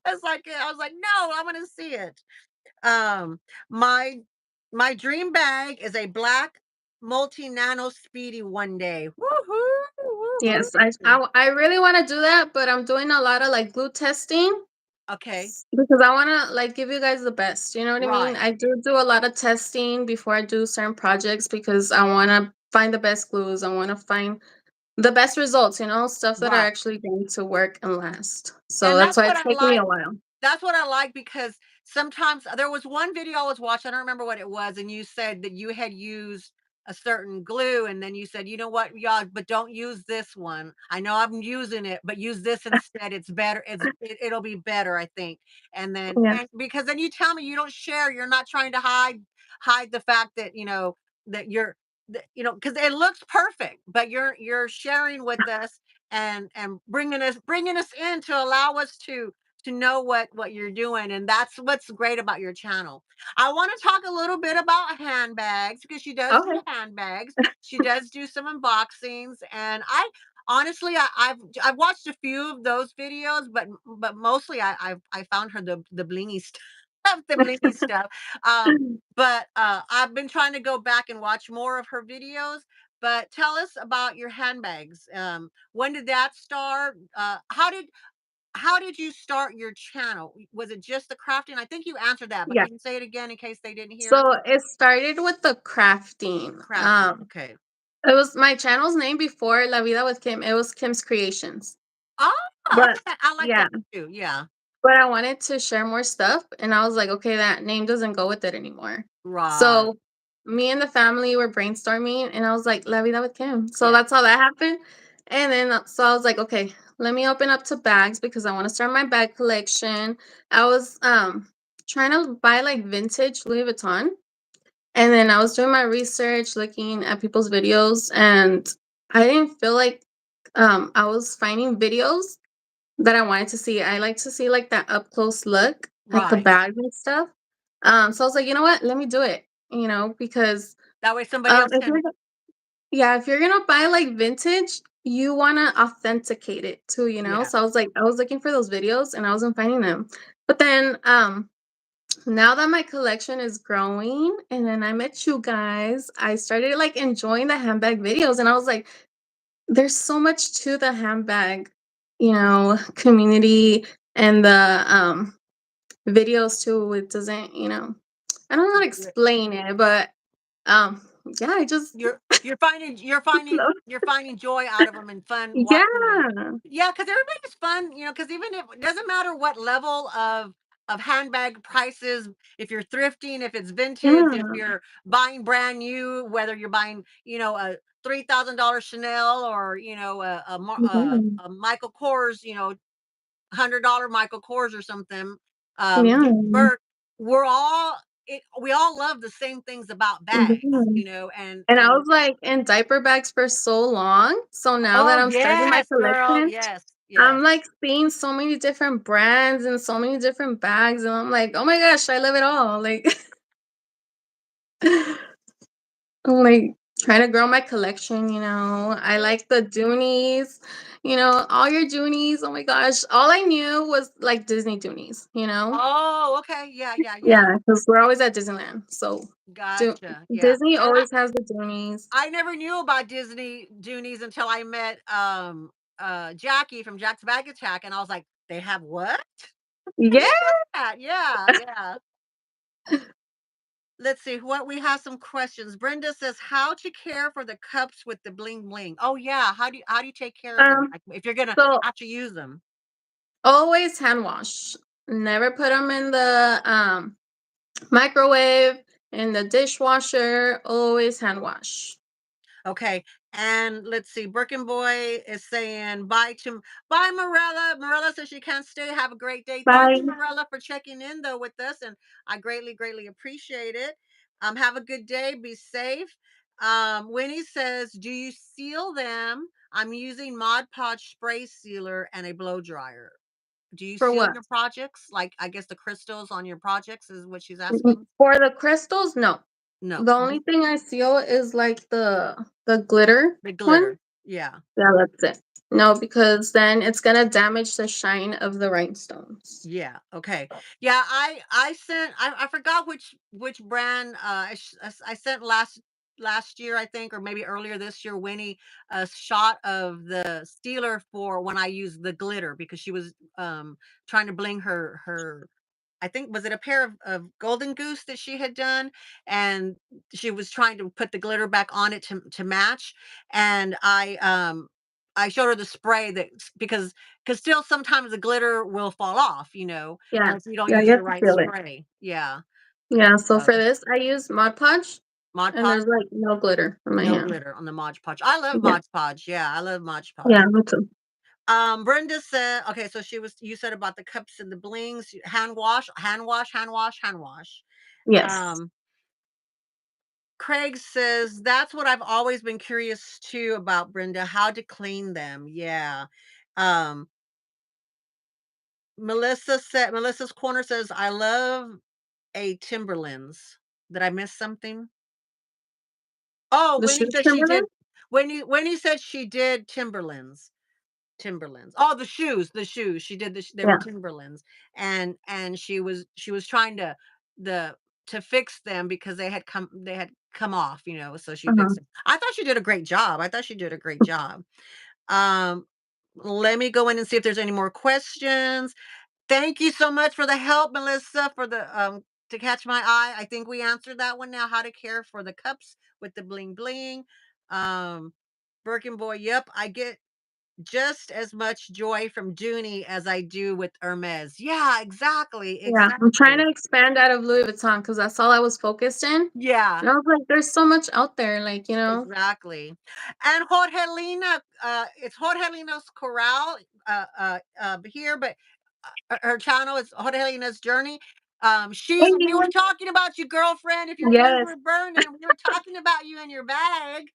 Speaker 1: I was like, "No, I wanna see it." Um, my my dream bag is a black multi-nano speedy one day. Woohoo,
Speaker 2: Yes,
Speaker 1: woohoo.
Speaker 2: I really want to do that, but I'm doing a lot of like glue testing
Speaker 1: Okay,
Speaker 2: because I want to like give you guys the best. You know what I mean?
Speaker 1: right.
Speaker 2: I do a lot of testing before I do certain projects because I want to find the best glues. I want to find the best results, stuff that are
Speaker 1: Right.
Speaker 2: actually going to work and last. So
Speaker 1: And
Speaker 2: that's
Speaker 1: that's
Speaker 2: why
Speaker 1: what
Speaker 2: it's
Speaker 1: I
Speaker 2: taking me
Speaker 1: like.
Speaker 2: a while.
Speaker 1: That's what I like because sometimes there was one video I was watching, I don't remember what it was, and you said that you had used a certain glue, and then you said, "You know what, y'all, but don't use this one. I know I'm using it, but use this instead. It's better. It'll be better, I think."
Speaker 2: Yeah.
Speaker 1: And because then you tell me you don't share, you're not trying to hide the fact that, that because it looks perfect, but you're sharing with us and bringing us in to allow us to know what you're doing, and that's what's great about your channel. I want to talk a little bit about handbags because she does do
Speaker 2: Okay.
Speaker 1: handbags. She does do some unboxings, and I honestly I've watched a few of those videos, but mostly I found her the blingy stuff, the blingy stuff. But I've been trying to go back and watch more of her videos. But tell us about your handbags. When did that start? How did you start your channel? Was it just the crafting? I think you answered that, but
Speaker 2: Yeah.
Speaker 1: can you say it again in case they didn't hear it?
Speaker 2: So it started with the crafting.
Speaker 1: Crafting. Okay.
Speaker 2: It was my channel's name before La Vida with Kim. It was Kim's Creations.
Speaker 1: Oh,
Speaker 2: But
Speaker 1: okay. I like
Speaker 2: yeah,
Speaker 1: that too. Yeah.
Speaker 2: but I wanted to share more stuff, and I was like, "Okay, that name doesn't go with it anymore."
Speaker 1: Right.
Speaker 2: So, me and the family were brainstorming, and I was like, "La Vida with Kim." So
Speaker 1: Yeah.
Speaker 2: that's how that happened, and then, so I was like, "Okay, let me open up to bags because I wanna start my bag collection." I was, trying to buy, like, vintage Louis Vuitton, and then I was doing my research, looking at people's videos, and I didn't feel like, I was finding videos that I wanted to see. I like to see, like, that up close look at the
Speaker 1: Right.
Speaker 2: bags and stuff. So I was like, "You know what? Let me do it," because,
Speaker 1: That way somebody else
Speaker 2: if
Speaker 1: can.
Speaker 2: if you're gonna buy, like, vintage, you wanna authenticate it too, you know?
Speaker 1: Yeah.
Speaker 2: So I was like I was looking for those videos, and I wasn't finding them. But then, now that my collection is growing, and then I met you guys, I started, like, enjoying the handbag videos, and I was like, "There's so much to the handbag, community and the, videos too." It doesn't, I don't know how to
Speaker 1: You're
Speaker 2: explain it, but, um, yeah, I just
Speaker 1: you're finding
Speaker 2: love.
Speaker 1: you're finding joy out of them and fun watching them.
Speaker 2: Yeah.
Speaker 1: Yeah, because everybody's fun, because even if it doesn't matter what level of handbag prices, if you're thrifting, if it's vintage, if
Speaker 2: Yeah.
Speaker 1: you're buying brand new, whether you're buying, a $3,000 Chanel or,
Speaker 2: Yeah.
Speaker 1: a Michael Kors, $100 Michael Kors or something,
Speaker 2: Yeah.
Speaker 1: we're all we all love the same things about bags,
Speaker 2: Yeah. And I
Speaker 1: and
Speaker 2: was, like, in diaper bags for so long, so now that
Speaker 1: oh
Speaker 2: I'm starting my
Speaker 1: yes, girl,
Speaker 2: collection,
Speaker 1: yes,
Speaker 2: I'm,
Speaker 1: yes.
Speaker 2: like, seeing so many different brands and so many different bags, and I'm like, "Oh my gosh, I love it all." Like, I'm, like, trying to grow my collection, I like the Doonies, all your Doonies, oh my gosh. All I knew was, like, Disney Doonies, you know?
Speaker 1: Oh, okay, yeah, yeah, yeah.
Speaker 2: Yeah, because 'cause we're always at Disneyland, so Do
Speaker 1: Gotcha, yeah,
Speaker 2: Disney
Speaker 1: and
Speaker 2: always has the Doonies.
Speaker 1: I never knew about Disney Doonies until I met, Jackie from Jack's Bag Attack, and I was like, "They have what?" I
Speaker 2: Yeah,
Speaker 1: didn't know that. Yeah, yeah. Let's see what we have some questions. Brenda says, "How to care for the cups with the bling bling?" Oh, yeah, how do you take care of them,
Speaker 2: um,
Speaker 1: like, if you're gonna
Speaker 2: so
Speaker 1: have to use them?
Speaker 2: always hand wash. Never put them in the, microwave, in the dishwasher, always hand wash.
Speaker 1: Okay. And let's see. Birkin Boy is saying bye to bye Morella. Morella says she can't stay. Have a great day. Thank
Speaker 2: Bye.
Speaker 1: you, Morella, for checking in though with us, and I greatly, greatly appreciate it. Have a good day. Be safe. Winnie says, do you seal them? I'm using Mod Podge spray sealer and a blow dryer. Do you
Speaker 2: For
Speaker 1: seal
Speaker 2: what?
Speaker 1: your projects? Like I guess the crystals on your projects is what she's asking.
Speaker 2: For the crystals, no.
Speaker 1: No.
Speaker 2: The only thing I seal is like the glitter
Speaker 1: The
Speaker 2: one.
Speaker 1: glitter. Yeah.
Speaker 2: Yeah, that's it. No, because then it's gonna damage the shine of the rhinestones.
Speaker 1: Yeah. Okay. Yeah. I sent. I forgot which brand. I sent last year I think, or maybe earlier this year. Winnie a shot of the sealer for when I used the glitter because she was trying to bling her. I think was it a pair of golden goose that she had done, and she was trying to put the glitter back on it to match. And I showed her the spray that because still sometimes the glitter will fall off,
Speaker 2: Yeah.
Speaker 1: unless you don't
Speaker 2: Yeah,
Speaker 1: use
Speaker 2: you
Speaker 1: the
Speaker 2: have to
Speaker 1: right
Speaker 2: seal it.
Speaker 1: spray. Yeah.
Speaker 2: Yeah, so
Speaker 1: So
Speaker 2: for this, I use Mod Podge,
Speaker 1: Mod
Speaker 2: and
Speaker 1: Podge,
Speaker 2: there's like no glitter on my
Speaker 1: no
Speaker 2: hand.
Speaker 1: glitter on the Mod Podge. I love
Speaker 2: Yeah,
Speaker 1: Mod Podge. Yeah, I love Mod
Speaker 2: yeah,
Speaker 1: Podge.
Speaker 2: me too.
Speaker 1: Brenda said, okay, so you said about the cups and the blings, hand wash, hand wash, hand wash, hand wash.
Speaker 2: Yes.
Speaker 1: Um, Craig says, "That's what I've always been curious too about, Brenda, how to clean them." Yeah. Um, Melissa's Corner says, "I love a Timberlands." Did I miss something? Oh,
Speaker 2: The
Speaker 1: Winnie
Speaker 2: shoe
Speaker 1: said she did.
Speaker 2: Timberland?
Speaker 1: Winnie said she did Timberlands. Timberlands. Oh, the shoes. She did they were
Speaker 2: Yeah.
Speaker 1: Timberlands, and she was trying the to fix them because they had come off, so she
Speaker 2: Uh-huh.
Speaker 1: fixed them. I thought she did a great job. I thought she did a great job. Um, let me go in and see if there's any more questions. Thank you so much for the help, Melissa, for the to catch my eye. I think we answered that one now. How to care for the cups with the bling bling. Um, Birkin Boy, yep, I get just as much joy from Dooney as I do with Hermes. Yeah, exactly,
Speaker 2: Yeah, I'm trying
Speaker 1: exactly.
Speaker 2: to expand out of Louis Vuitton because that's all I was focused in.
Speaker 1: Yeah,
Speaker 2: And I was like, there's so much out there, like,
Speaker 1: exactly. And Jorgelina, it's Jorgelina's Corral here, but her channel is Jorgelina's Journey. We were
Speaker 2: Hey.
Speaker 1: talking about you, girlfriend. If your wings
Speaker 2: Yes.
Speaker 1: were burning, we were talking about you and your bag.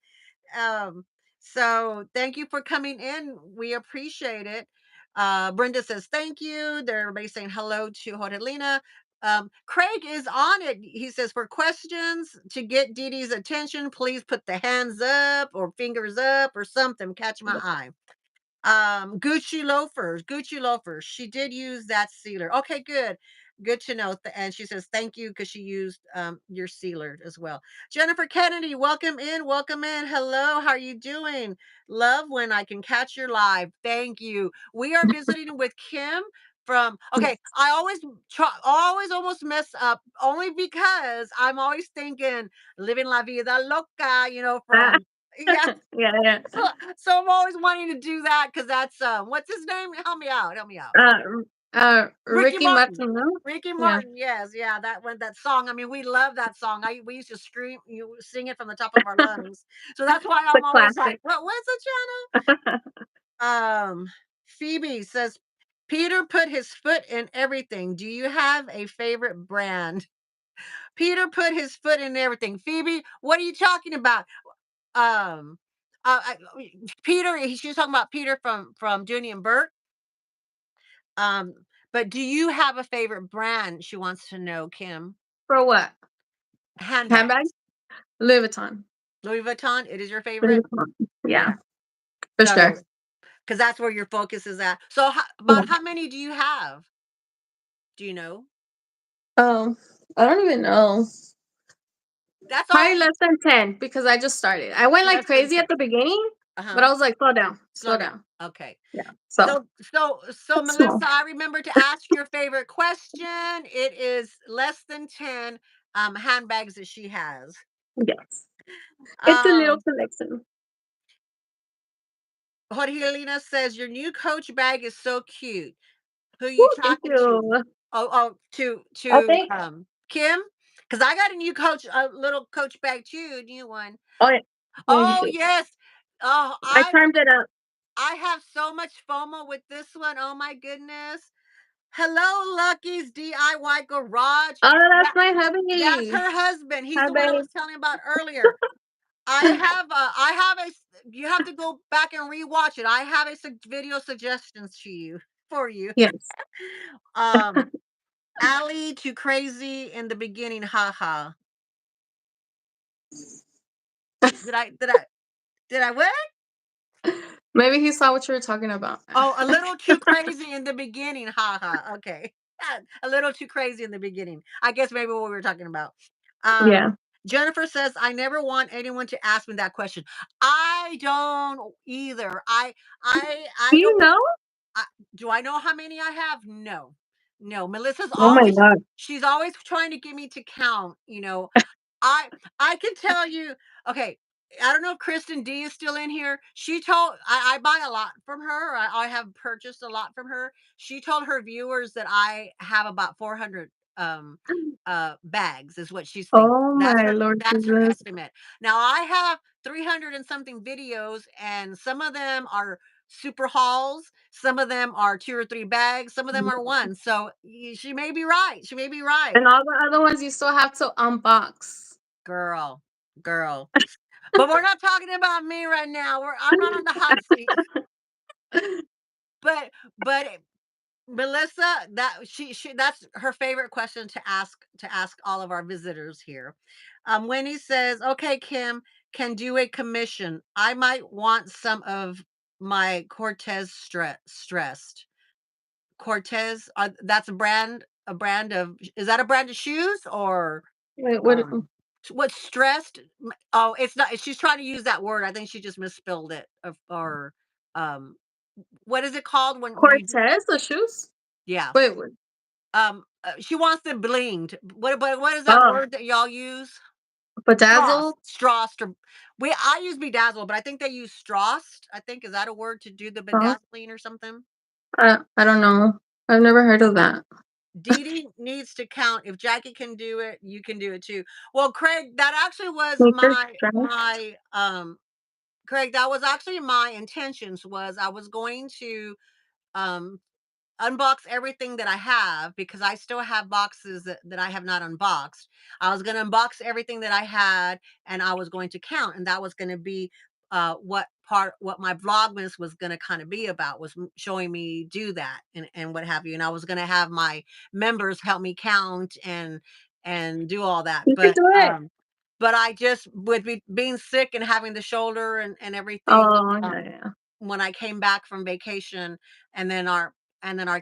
Speaker 1: Um, so thank you for coming in. We appreciate it. Brenda says thank you. They're everybody saying hello to Jorgelina. Craig is on it. He says for questions to get Dee Dee's attention, please put the hands up or fingers up or something. Catch my eye. Gucci loafers. She did use that sealer. Okay, good to know. And she says thank you because she used your sealer as well. Jennifer Kennedy, welcome in. Hello, how are you doing? Love when I can catch your live. Thank you. We are visiting with Kim from. Okay, I always almost mess up only because I'm always thinking living la vida loca,
Speaker 2: Ah,
Speaker 1: from. Yeah,
Speaker 2: yeah, yeah.
Speaker 1: so so I'm always wanting to do that because that's, what's his name? Help me out, help me out. Ricky
Speaker 2: Ricky
Speaker 1: Martin.
Speaker 2: Martin, no?
Speaker 1: Ricky
Speaker 2: Yeah,
Speaker 1: Martin, yes, yeah, that song. I mean, we love that song. We used to sing it from the top of our lungs. So that's why
Speaker 2: the
Speaker 1: I'm always like,
Speaker 2: classic.
Speaker 1: what's the channel? Phoebe says, Peter put his foot in everything. Do you have a favorite brand? Peter put his foot in everything. Phoebe, what are you talking about? Um, Peter, she was talking about Peter from Dooney and Burke. Um, but do you have a favorite brand? She wants to know, Kim.
Speaker 2: For what? Handbag?
Speaker 1: Handbags.
Speaker 2: Louis Vuitton.
Speaker 1: Louis Vuitton. It is your
Speaker 2: Louis
Speaker 1: favorite.
Speaker 2: Vuitton. Yeah,
Speaker 1: Yeah.
Speaker 2: for sure.
Speaker 1: So, because that's where your focus is at. So,
Speaker 2: Yeah.
Speaker 1: about how many do you have? Do you know?
Speaker 2: Oh, I don't even know.
Speaker 1: That's
Speaker 2: Probably
Speaker 1: all.
Speaker 2: less than 10 because I just started. I went like
Speaker 1: Less than
Speaker 2: crazy
Speaker 1: 10.
Speaker 2: at the beginning,
Speaker 1: Uh
Speaker 2: but
Speaker 1: huh.
Speaker 2: I was like, slow down,
Speaker 1: Slow
Speaker 2: slow
Speaker 1: down.
Speaker 2: down.
Speaker 1: Okay.
Speaker 2: Yeah. So
Speaker 1: So
Speaker 2: it's small.
Speaker 1: Melissa, I remember to ask your favorite question. It is less than 10 handbags that she has.
Speaker 2: Yes. It's a little
Speaker 1: Um,
Speaker 2: collection.
Speaker 1: Jorgelina says your new Coach bag is so cute. Who you
Speaker 2: Woo, thank
Speaker 1: talking to?
Speaker 2: you.
Speaker 1: Oh, to
Speaker 2: I think
Speaker 1: Kim, 'cause I got a new Coach a little Coach bag too, a new one.
Speaker 2: Oh, yeah. Let me
Speaker 1: Oh,
Speaker 2: see.
Speaker 1: yes. Oh,
Speaker 2: I timed it up.
Speaker 1: I have so much FOMO with this one, oh my goodness. Hello, Lucky's DIY Garage.
Speaker 2: Oh,
Speaker 1: That
Speaker 2: that's my
Speaker 1: that's
Speaker 2: hubby.
Speaker 1: her husband, he's
Speaker 2: Hi,
Speaker 1: the one I
Speaker 2: babe.
Speaker 1: was telling you about earlier. I have a s you have to go back and rewatch it. I have a video suggestions to you for you.
Speaker 2: Yes.
Speaker 1: Um, Allie too crazy in the beginning, haha. Did I what?
Speaker 2: Maybe he saw what you were talking about.
Speaker 1: Oh, a little too crazy in the beginning, haha. Okay. A little too crazy in the beginning. I guess maybe what we were talking about. Um,
Speaker 2: Yeah.
Speaker 1: Jennifer says, I never want anyone to ask me that question. I don't either. I
Speaker 2: Do you
Speaker 1: don't
Speaker 2: know?
Speaker 1: I do I know how many I have? No. No, Melissa's
Speaker 2: Oh my
Speaker 1: always
Speaker 2: god.
Speaker 1: she's always trying to get me to count, you know. I I can tell you, okay, I don't know if Kristen D is still in here. She told I buy a lot from her. I have purchased a lot from her. She told her viewers that I have about 400 um bags is what she's thinking.
Speaker 2: Oh my Lord
Speaker 1: That's her
Speaker 2: Jesus.
Speaker 1: estimate. Now I have 300 and something videos, and some of them are super hauls, some of them are 2 or 3 bags, some of them are one. So she may be right. She may be right.
Speaker 2: And all the other ones you still have to unbox.
Speaker 1: Girl, girl. But we're not talking about me right now. I'm not on the hot seat. But but Melissa, that she that's her favorite question to ask all of our visitors here. Winnie says, "Okay, Kim, can do a commission. I might want some of my Cortez stressed. Cortez, that's a brand of is that a brand of shoes or
Speaker 2: Wait, what
Speaker 1: um what's stressed? Oh, it's not. She's trying to use that word. I think she just misspelled it. Or um, what is it called when you?
Speaker 2: Cortez, the shoes?
Speaker 1: Yeah.
Speaker 2: Wait, what?
Speaker 1: She wants them blinged. What is that
Speaker 2: Oh,
Speaker 1: word that y'all use?
Speaker 2: bedazzled?
Speaker 1: Strassed. Or I use bedazzled, but I think they use strassed. I think is that a word to do the
Speaker 2: Oh,
Speaker 1: bedazzling or something?
Speaker 2: I don't know. I've never heard of that.
Speaker 1: Dee Dee needs to count. If Jackie can do it, you can do it too. Well, Craig, that actually was
Speaker 2: Sneakers striped?
Speaker 1: my Craig, that was actually my intentions was I was going to um unbox everything that I have because I still have boxes that I have not unboxed. I was going to unbox everything that I had and I was going to count, and that was going to be what my vlogmas was going to kind of be about was showing me do that and what have you, and I was going to have my members help me count and do all that,
Speaker 2: You could do it.
Speaker 1: but I just with being sick and having the shoulder and everything,
Speaker 2: Oh, yeah,
Speaker 1: um
Speaker 2: yeah.
Speaker 1: when I came back from vacation, and then our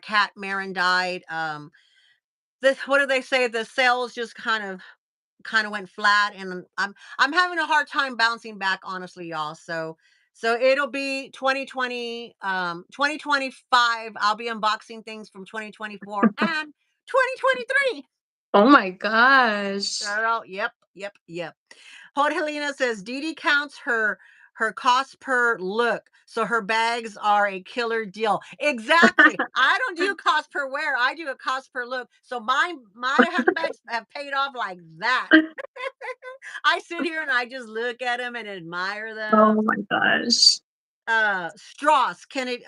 Speaker 1: cat Marin died. This what do they say? The sales just kind of went flat, and I'm having a hard time bouncing back, honestly, y'all. So it'll be 2020, 2025. I'll be unboxing things from 2024 and 2023.
Speaker 2: Oh my gosh.
Speaker 1: Girl, yep, yep, yep. Hold Helena says Dee Dee counts her cost per look, so her bags are a killer deal. Exactly. I don't do cost per wear. I do a cost per look. So my handbags have paid off like that. I sit here and I just look at them and admire them.
Speaker 2: Oh my gosh.
Speaker 1: Strauss Kennedy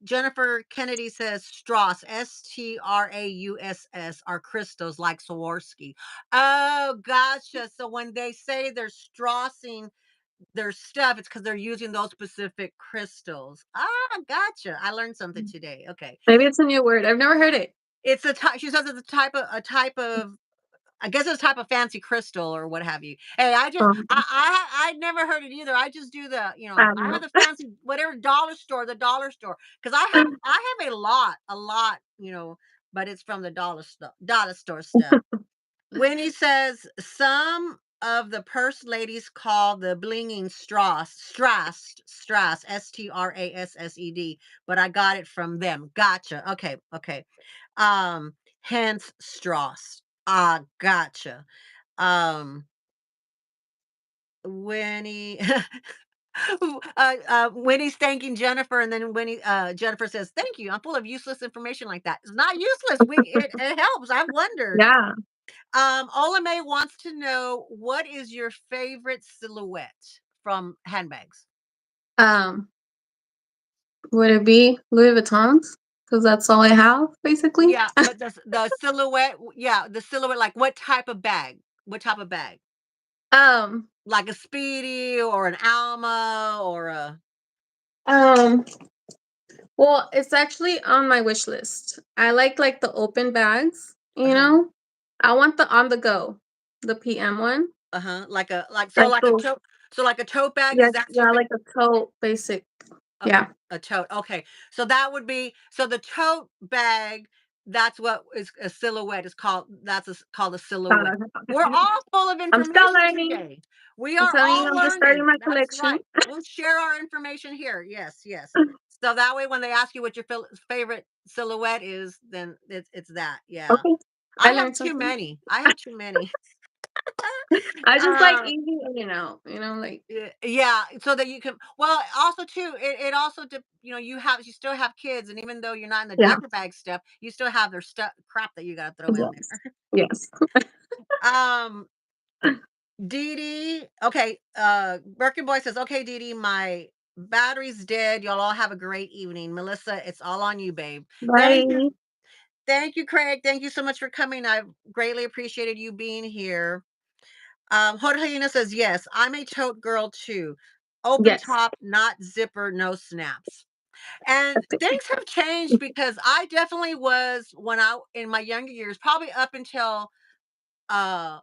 Speaker 1: Jennifer Kennedy says Strauss Strauss are crystals like Swarovski. Oh gotcha. So when they say they're straussing their stuff, it's because they're using those specific crystals. Ah, gotcha. I learned something today. Okay.
Speaker 2: Maybe it's a new word. I've never heard it.
Speaker 1: It's a type, she says it's a type of I guess it's a type of fancy crystal or what have you. Hey, I never heard it either. I just do
Speaker 2: I don't
Speaker 1: I have
Speaker 2: know.
Speaker 1: the fancy whatever dollar store because I have a lot, but it's from the dollar store stuff. Winnie says some of the purse ladies call the blinging Strass, Strassed, but I got it from them. Gotcha. Okay, okay. Hence Strauss. Ah, gotcha. Um, Winnie, Winnie's thanking Jennifer, and then Jennifer says, "Thank you. I'm full of useless information like that. It's not useless. It helps. I've wondered.
Speaker 2: Yeah.
Speaker 1: Ola May wants to know, what is your favorite silhouette from handbags?
Speaker 2: Um, would it be Louis Vuittons? Because that's all I have, basically.
Speaker 1: Yeah, but the silhouette, yeah, the silhouette, like what type of bag? What type of bag?
Speaker 2: Um,
Speaker 1: Like a Speedy or an Alma or a
Speaker 2: um, well, it's actually on my wish list. I like the open bags, you
Speaker 1: uh-huh,
Speaker 2: know? I want the on the go, the PM one.
Speaker 1: uh-huh, like a like so
Speaker 2: Like
Speaker 1: like a
Speaker 2: those,
Speaker 1: tote, so like a tote bag,
Speaker 2: yes,
Speaker 1: is that too
Speaker 2: yeah,
Speaker 1: big?
Speaker 2: like a tote basic.
Speaker 1: A
Speaker 2: Yeah.
Speaker 1: a tote, okay. So that would be, so the tote bag, that's what is a silhouette is called, that's called a silhouette. We're all full of
Speaker 2: I'm still
Speaker 1: information
Speaker 2: learning.
Speaker 1: today. We
Speaker 2: I'm
Speaker 1: are
Speaker 2: telling you,
Speaker 1: all
Speaker 2: I'm just starting
Speaker 1: learning.
Speaker 2: my
Speaker 1: That's
Speaker 2: collection.
Speaker 1: right. We'll share our information here. Yes, yes. So that way when they ask you what your favorite silhouette is, then it's that. Yeah.
Speaker 2: Okay.
Speaker 1: I
Speaker 2: I
Speaker 1: have
Speaker 2: learned
Speaker 1: too
Speaker 2: something.
Speaker 1: many. I have too many.
Speaker 2: I just like
Speaker 1: uh
Speaker 2: easy in and out, like
Speaker 1: yeah, so that you can, well, also too, it also you still have kids, and even though you're not in the
Speaker 2: yeah.
Speaker 1: diaper bag stuff, you still have their stuff crap that you got to throw in
Speaker 2: Yes.
Speaker 1: there.
Speaker 2: Yes.
Speaker 1: um Dee Dee, okay, Birkin Boy says, okay, Dee Dee, my battery's dead, y'all all have a great evening. Melissa, it's all on you, babe. Thank you.
Speaker 2: Bye.
Speaker 1: Thank you, Craig. Thank you so much for coming. I greatly appreciated you being here. Jorgelina says, yes, I'm a tote girl too. Open
Speaker 2: Yes.
Speaker 1: top, not zipper, no snaps. And
Speaker 2: That's it.
Speaker 1: things have changed because I definitely was, when I in my younger years, probably up until uh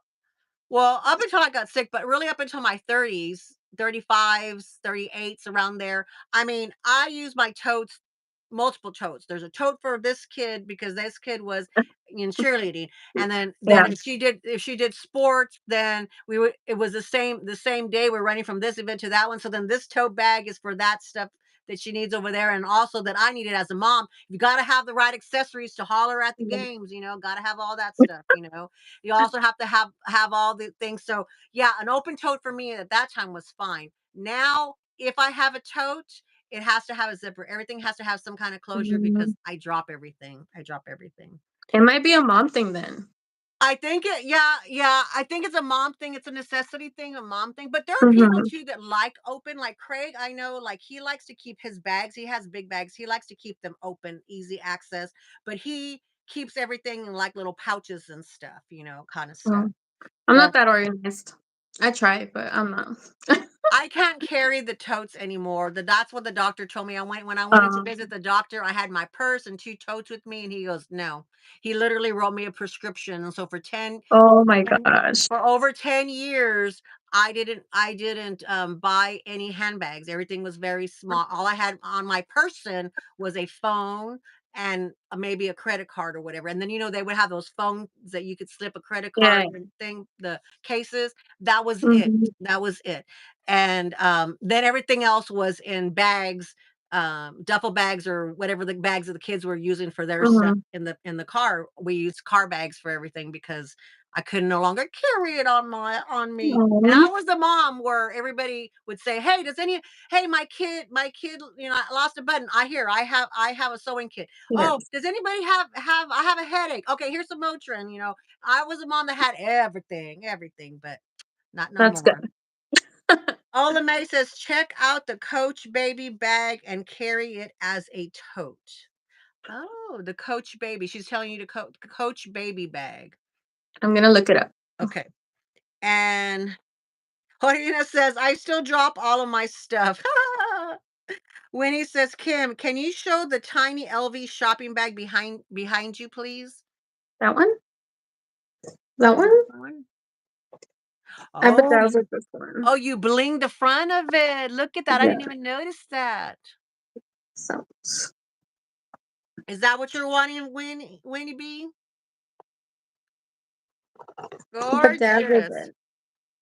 Speaker 1: well, up until I got sick, but really up until my 30s, 35s, 38s, around there. I mean, I use my totes, multiple totes. There's a tote for this kid because this kid was in cheerleading. And then
Speaker 2: Yeah.
Speaker 1: if she did sports, then we would it was the same day we're running from this event to that one. So then this tote bag is for that stuff that she needs over there, and also that I needed as a mom. You got to have the right accessories to holler at the games, got to have all that stuff. You also have to have all the things. So yeah, an open tote for me at that time was fine. Now, if I have a tote, it has to have a zipper. Everything has to have some kind of closure
Speaker 2: Mhm.
Speaker 1: because I drop everything. I drop everything.
Speaker 2: It might be a mom thing then.
Speaker 1: I think yeah, I think it's a mom thing. It's a necessity thing, a mom thing. But there are people
Speaker 2: Mhm.
Speaker 1: too that like open, like Craig. I know, like he likes to keep his bags. He has big bags. He likes to keep them open, easy access. But he keeps everything in like little pouches and stuff, kind of stuff.
Speaker 2: Mm. I'm not
Speaker 1: So
Speaker 2: that organized. I try, but I'm not.
Speaker 1: I can't carry the totes anymore. That's what the doctor told me. When I went in to
Speaker 2: Um,
Speaker 1: visit the doctor, I had my purse and two totes with me, and he goes, "No." He literally wrote me a prescription, and so
Speaker 2: oh my
Speaker 1: and
Speaker 2: gosh.
Speaker 1: for over 10 years, I didn't buy any handbags. Everything was very small. All I had on my person was a phone and maybe a credit card or whatever. And then they would have those phones that you could slip a credit
Speaker 2: Yeah.
Speaker 1: card and thing, the cases. That was it.
Speaker 2: Mhm.
Speaker 1: That was it. And then everything else was in bags, duffel bags or whatever the bags that the kids were using for their stuff
Speaker 2: Mhm.
Speaker 1: in the car. We used car bags for everything because I could no longer carry it on me. And I
Speaker 2: Aw.
Speaker 1: was the mom where everybody would say, hey, my kid, I lost a button. I have a sewing kit. Oh,
Speaker 2: Yes.
Speaker 1: does anybody have I have a headache? Okay, here's some Motrin. I was a mom that had everything, but not no
Speaker 2: That's good.
Speaker 1: more. Ola May says, check out the Coach baby bag and carry it as a tote. Oh, the Coach baby. She's telling you to Coach baby bag.
Speaker 2: I'm gonna look it up.
Speaker 1: Okay. And Jorgina says, I still drop all of my stuff. Winnie says, Kim, can you show the tiny LV shopping bag behind you, please?
Speaker 2: That one? That
Speaker 1: Is
Speaker 2: one?
Speaker 1: it that one?
Speaker 2: I
Speaker 1: Oh,
Speaker 2: bedazzled this one.
Speaker 1: you blinged the front of it. Look at that. I
Speaker 2: Yeah.
Speaker 1: didn't even notice that.
Speaker 2: So
Speaker 1: Is that what you're wanting, Winnie B?
Speaker 2: bedazzled
Speaker 1: Gorgeous.
Speaker 2: it.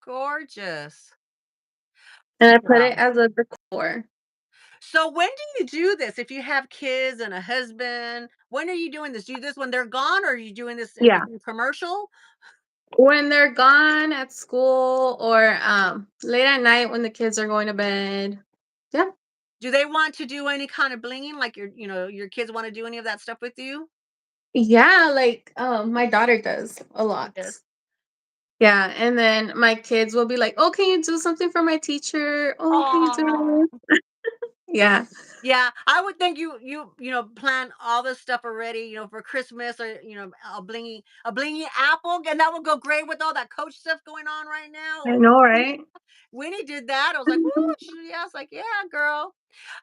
Speaker 1: Gorgeous.
Speaker 2: And I put it
Speaker 1: Wow.
Speaker 2: as a decor.
Speaker 1: So when do you do this? If you have kids and a husband, when are you doing this? Do you do this when they're gone, or are you doing this
Speaker 2: Yeah.
Speaker 1: in commercial?
Speaker 2: When they're gone at school or late at night when the kids are going to bed. Yeah.
Speaker 1: Do they want to do any kind of blinging? Like your kids want to do any of that stuff with you?
Speaker 2: Yeah, like, my daughter does a
Speaker 1: She
Speaker 2: lot.
Speaker 1: does.
Speaker 2: Yeah, and then my kids will be like, "Oh, can you do something for my teacher? Oh, can you
Speaker 1: Oh.
Speaker 2: do this?" Yeah.
Speaker 1: Yeah, I would think you plan all this stuff already, for Christmas, or a blingy apple, and that would go great with all that Coach stuff going on right
Speaker 2: I
Speaker 1: now.
Speaker 2: know, right?
Speaker 1: Winnie did that. I was like, "Woo!" Yeah, I was like, "Yeah, girl."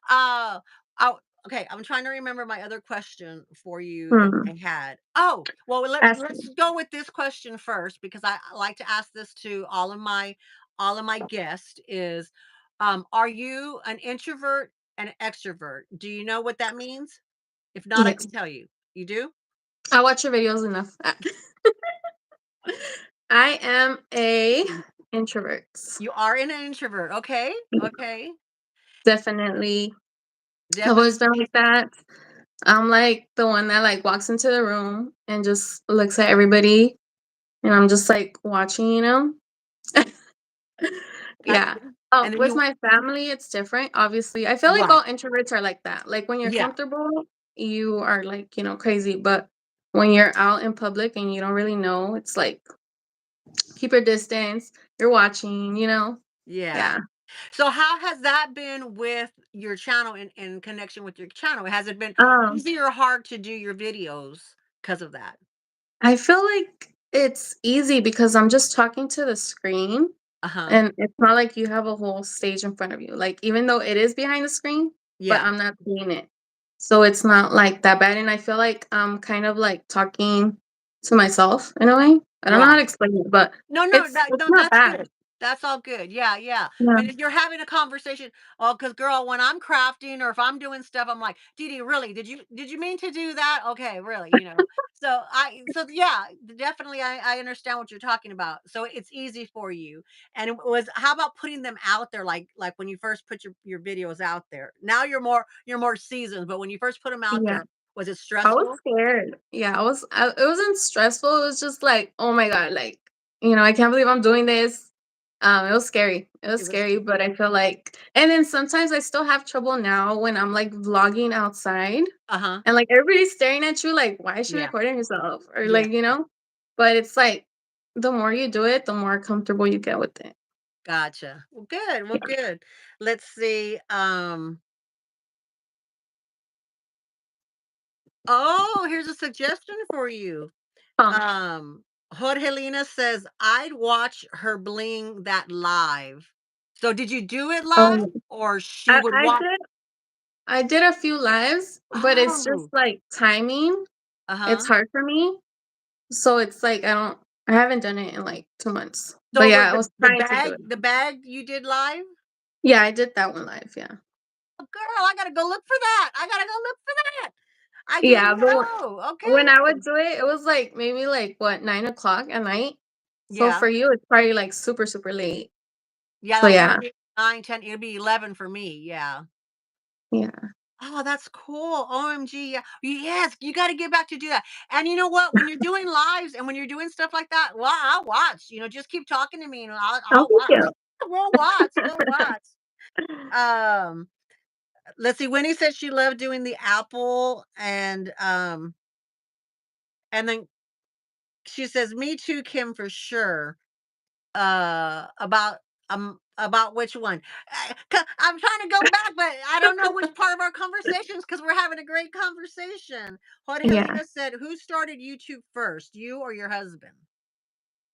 Speaker 1: Uh, oh, okay. I'm trying to remember my other question for you that
Speaker 2: Hmm,
Speaker 1: I had. Oh, well,
Speaker 2: ask
Speaker 1: let's
Speaker 2: me.
Speaker 1: go with this question first, because I like to ask this to all of my guests. Is are you an introvert and extrovert? Do you know what that means? If not, I
Speaker 2: Yes.
Speaker 1: can tell you. You do?
Speaker 2: I watch your videos enough. I am a introvert.
Speaker 1: You are an introvert. Okay. Okay.
Speaker 2: Definitely. I've always been
Speaker 1: Definitely.
Speaker 2: like that. I'm like the one that like walks into the room and just looks at everybody and I'm just like watching, you know? Yeah.
Speaker 1: Gotcha. And then
Speaker 2: With
Speaker 1: you
Speaker 2: my family, it's different. Obviously, I feel like
Speaker 1: right.
Speaker 2: all introverts are like that. Like when you're
Speaker 1: Yeah.
Speaker 2: comfortable, you are like, crazy. But when you're out in public and you don't really know, it's like keep your distance. You're watching, you know?
Speaker 1: Yeah.
Speaker 2: Yeah.
Speaker 1: So how has that been with your channel, in connection with your channel? Has it been
Speaker 2: Um,
Speaker 1: easy or hard to do your videos because of that?
Speaker 2: I feel like it's easy because I'm just talking to the screen
Speaker 1: Uh-huh.
Speaker 2: and it's not like you have a whole stage in front of you. Like even though it is behind the screen, but
Speaker 1: Yeah.
Speaker 2: I'm not seeing it. So it's not like that bad. And I feel like I'm kind of like talking to myself in a way. I don't know how to
Speaker 1: Right.
Speaker 2: explain it, but
Speaker 1: No, no,
Speaker 2: it's
Speaker 1: no,
Speaker 2: not
Speaker 1: that's
Speaker 2: bad.
Speaker 1: good. That's all good. Yeah, yeah.
Speaker 2: Yeah.
Speaker 1: But if you're having a conversation, oh, because girl, when I'm crafting or if I'm doing stuff, I'm like, Dee Dee, really? Did you mean to do that? Okay, really, So yeah, definitely I understand what you're talking about. So it's easy for you. And it was how about putting them out there, like when you first put your videos out there. Now you're more seasoned, but when you first put them out
Speaker 2: Yeah.
Speaker 1: there, was it
Speaker 2: I was
Speaker 1: stressful?
Speaker 2: scared. Yeah, it wasn't stressful. It was just like, oh my God, like, I can't believe I'm doing this. It was scary. It was
Speaker 1: It was
Speaker 2: scary, but I feel like, and then sometimes I still have trouble now when I'm like vlogging outside
Speaker 1: uh-huh.
Speaker 2: and like everybody's staring at you, like, why is she
Speaker 1: Yeah.
Speaker 2: recording herself? Or
Speaker 1: Yeah.
Speaker 2: like. But it's like the more you do it, the more comfortable you get with it.
Speaker 1: Gotcha. Well, good. Well,
Speaker 2: Yeah.
Speaker 1: good. Let's see. Oh, here's a suggestion for you.
Speaker 2: Huh.
Speaker 1: Um, Jorgelina says I'd watch her bling that live. So, did you do it live,
Speaker 2: Oh,
Speaker 1: or she
Speaker 2: I,
Speaker 1: would
Speaker 2: I
Speaker 1: watch?
Speaker 2: did I did a few lives, but it's just
Speaker 1: Oh,
Speaker 2: like timing.
Speaker 1: uh
Speaker 2: It's
Speaker 1: huh.
Speaker 2: hard for me. So it's like I haven't done it in like 2 months. But
Speaker 1: So,
Speaker 2: yeah,
Speaker 1: was
Speaker 2: I
Speaker 1: the
Speaker 2: was
Speaker 1: the
Speaker 2: trying to do
Speaker 1: bag
Speaker 2: it.
Speaker 1: the bag you did live?
Speaker 2: Yeah, I did that one live, yeah.
Speaker 1: Oh, girl, I gotta go look for that. I gotta go look for that. I
Speaker 2: Yeah,
Speaker 1: didn't
Speaker 2: but
Speaker 1: know.
Speaker 2: when I
Speaker 1: Okay.
Speaker 2: would do it, it was like maybe like what, 9 o'clock at night. So
Speaker 1: Yeah.
Speaker 2: for you, it's probably like super, super late.
Speaker 1: Yeah,
Speaker 2: So
Speaker 1: like for
Speaker 2: yeah,
Speaker 1: me, 9, 10, it'll be 11 for me. Yeah.
Speaker 2: yeah.
Speaker 1: Oh, that's cool. OMG. Yeah. Yes, you got to get back to do that. And you know what? When you're doing lives and when you're doing stuff like that, well, I'll watch. Just keep talking to me and
Speaker 2: Oh,
Speaker 1: I'll
Speaker 2: thank
Speaker 1: watch.
Speaker 2: you.
Speaker 1: We'll watch. We'll watch. Um, let's see. Winnie said she loved doing the apple, and then she says, "Me too, Kim, for sure." About which one? I'm trying to go back, but I don't know which part of our conversations, because we're having a great conversation. What
Speaker 2: Yeah.
Speaker 1: Helena said, who started YouTube first, you or your husband?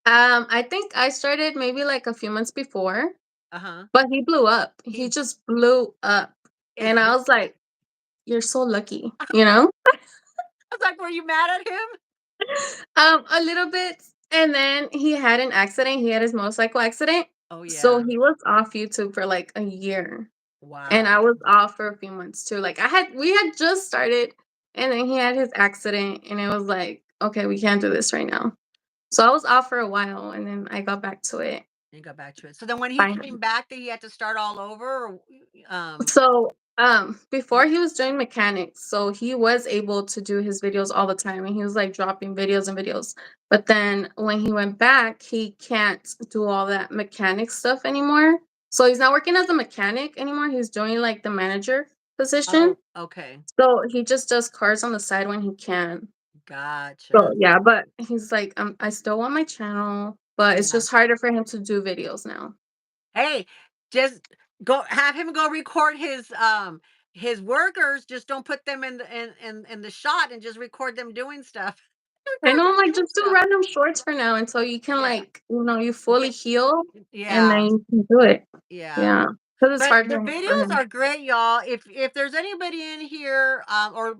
Speaker 2: I think I started maybe like a few months before,
Speaker 1: Uh-huh.
Speaker 2: but he blew up. He
Speaker 1: He
Speaker 2: just blew up.
Speaker 1: it's
Speaker 2: And I was like, you're so lucky, you know?
Speaker 1: I was like, were you mad at him?
Speaker 2: A little bit. And then he had an accident. He had his motorcycle accident.
Speaker 1: Oh
Speaker 2: So
Speaker 1: yeah.
Speaker 2: he was off YouTube for like a year. And
Speaker 1: Wow.
Speaker 2: I was off for a few months too. Like we had just started and then he had his accident and it was like, okay, we can't do this right now. So I was off for a while and then I got back to it
Speaker 1: You got back to it. So then when he
Speaker 2: finally.
Speaker 1: came back, that he had to start all over,
Speaker 2: So, before he was doing mechanics, so he was able to do his videos all the time, and he was like dropping videos and videos. But then when he went back, he can't do all that mechanic stuff anymore. So he's not working as a mechanic anymore. He's doing like the manager position.
Speaker 1: oh, okay.
Speaker 2: So he just does cars on the side when he can. So,
Speaker 1: Gotcha.
Speaker 2: yeah, but he's like, I still want my channel, but it's
Speaker 1: Yeah.
Speaker 2: just harder for him to do videos now.
Speaker 1: Hey, just go have him go record his workers, just don't put them in in the shot and just record them doing stuff.
Speaker 2: I
Speaker 1: Record
Speaker 2: know,
Speaker 1: them
Speaker 2: I'm like,
Speaker 1: doing
Speaker 2: just do
Speaker 1: stuff.
Speaker 2: random shorts for now until you can,
Speaker 1: Yeah.
Speaker 2: like, you fully
Speaker 1: Get
Speaker 2: heal, and then
Speaker 1: yeah.
Speaker 2: you can do it.
Speaker 1: Yeah.
Speaker 2: Yeah, because it's
Speaker 1: But
Speaker 2: hard
Speaker 1: the
Speaker 2: for
Speaker 1: videos
Speaker 2: him.
Speaker 1: are great, y'all. If there's anybody in here,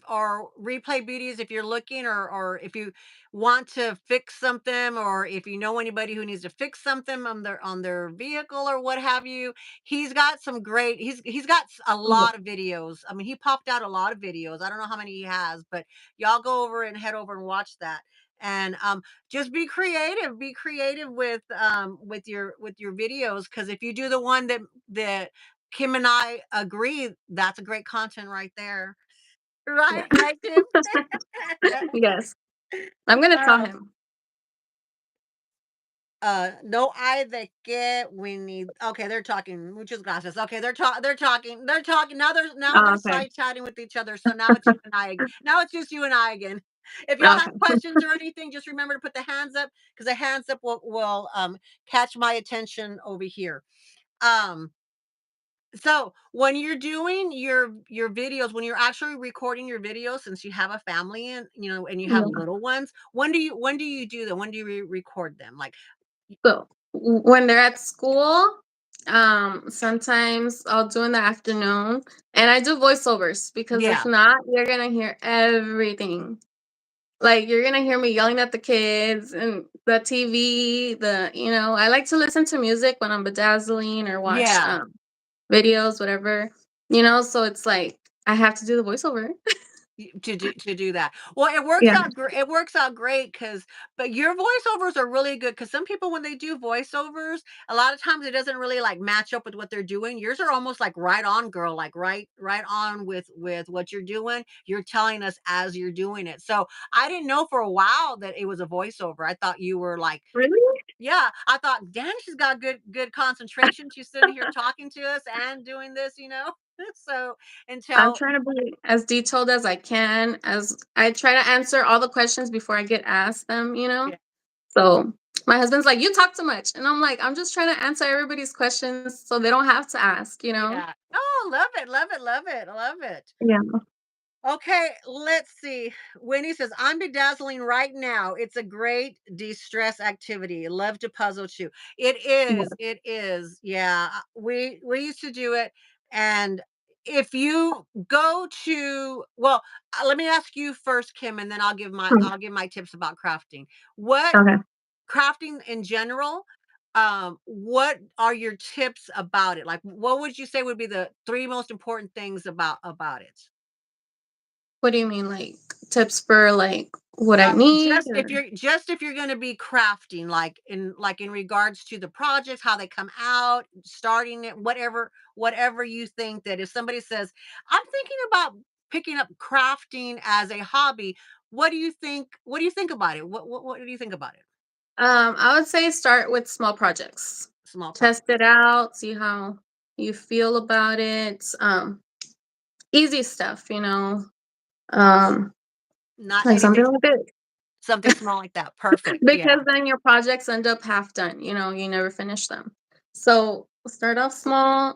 Speaker 1: or replay beauties, if you're looking, or if you want to fix something, or if you know anybody who needs to fix something on their vehicle or what have you, he's got some great. He's got a
Speaker 2: Yeah.
Speaker 1: lot of videos. I mean, he popped out a lot of videos. I don't know how many he has, but y'all go over and head over and watch that. And just be creative with your videos, because if you do the one that Kim and I agree, that's a great content right there.
Speaker 2: Yeah.
Speaker 1: Right, Kim?
Speaker 2: Yes. I'm gonna tell
Speaker 1: um,
Speaker 2: him.
Speaker 1: no hay de que we need. Okay, they're talking. Muchas gracias. Okay, they're talking. Now they're
Speaker 2: Oh, okay.
Speaker 1: side chatting with each other. So now it's you and I. Now it's just you and I again. If y'all have
Speaker 2: Okay.
Speaker 1: questions or anything, just remember to put the hands up, because the hands up will catch my attention over here. Um, So when you're doing your videos, when you're actually recording your videos, since you have a family and and you have
Speaker 2: Yeah.
Speaker 1: little ones, when do you do them? When do you record them? Like,
Speaker 2: So, when they're at school, sometimes I'll do in the afternoon, and I do voiceovers because if
Speaker 1: yeah,
Speaker 2: not, you're gonna hear everything. Like, you're gonna hear me yelling at the kids and the TV, I like to listen to music when I'm bedazzling or watch,
Speaker 1: yeah.
Speaker 2: videos, whatever, so it's like I have to do the voiceover.
Speaker 1: To do that. Well, it works
Speaker 2: Yeah.
Speaker 1: out great. It works out great, because but your voiceovers are really good, because some people, when they do voiceovers, a lot of times it doesn't really like match up with what they're doing. Yours are almost like right on, girl, like right on with what you're doing. You're telling us as you're doing it. So I didn't know for a while that it was a voiceover. I thought you were like,
Speaker 2: Really?
Speaker 1: yeah, I thought, damn, she's got good concentration. She's sitting here talking to us and doing this. So
Speaker 2: I'm
Speaker 1: until
Speaker 2: trying to be as detailed as I can, as I try to answer all the questions before I get asked them.
Speaker 1: yeah,
Speaker 2: So my husband's like, "You talk too much," and I'm like, "I'm just trying to answer everybody's questions so they don't have to ask."
Speaker 1: yeah. Oh, love it, love it, love it, love it.
Speaker 2: Yeah.
Speaker 1: Okay, let's see. Winnie says, I'm bedazzling right now. It's a great de-stress activity. Love to puzzle too. It
Speaker 2: Yeah.
Speaker 1: is. It is. Yeah. We used to do it. And if you go to, well, let me ask you first, Kim, and then
Speaker 2: Hmm.
Speaker 1: I'll give my tips about crafting. What
Speaker 2: Okay.
Speaker 1: crafting in general, what are your tips about it? Like, what would you say would be the three most important things about it?
Speaker 2: What do you mean, like tips for like what I need? Or
Speaker 1: Just if you're gonna be crafting, like in regards to the projects, how they come out, starting it, whatever you think, that if somebody says, I'm thinking about picking up crafting as a hobby, what do you think about it? What do you think about it?
Speaker 2: I would say start with small projects.
Speaker 1: Small
Speaker 2: Test
Speaker 1: project.
Speaker 2: it out, see how you feel about it. Easy stuff. Um,
Speaker 1: Not
Speaker 2: like something
Speaker 1: anything,
Speaker 2: like this.
Speaker 1: something small like that. Perfect. Yeah.
Speaker 2: Because then your projects end up half done, you never finish them. So start off small.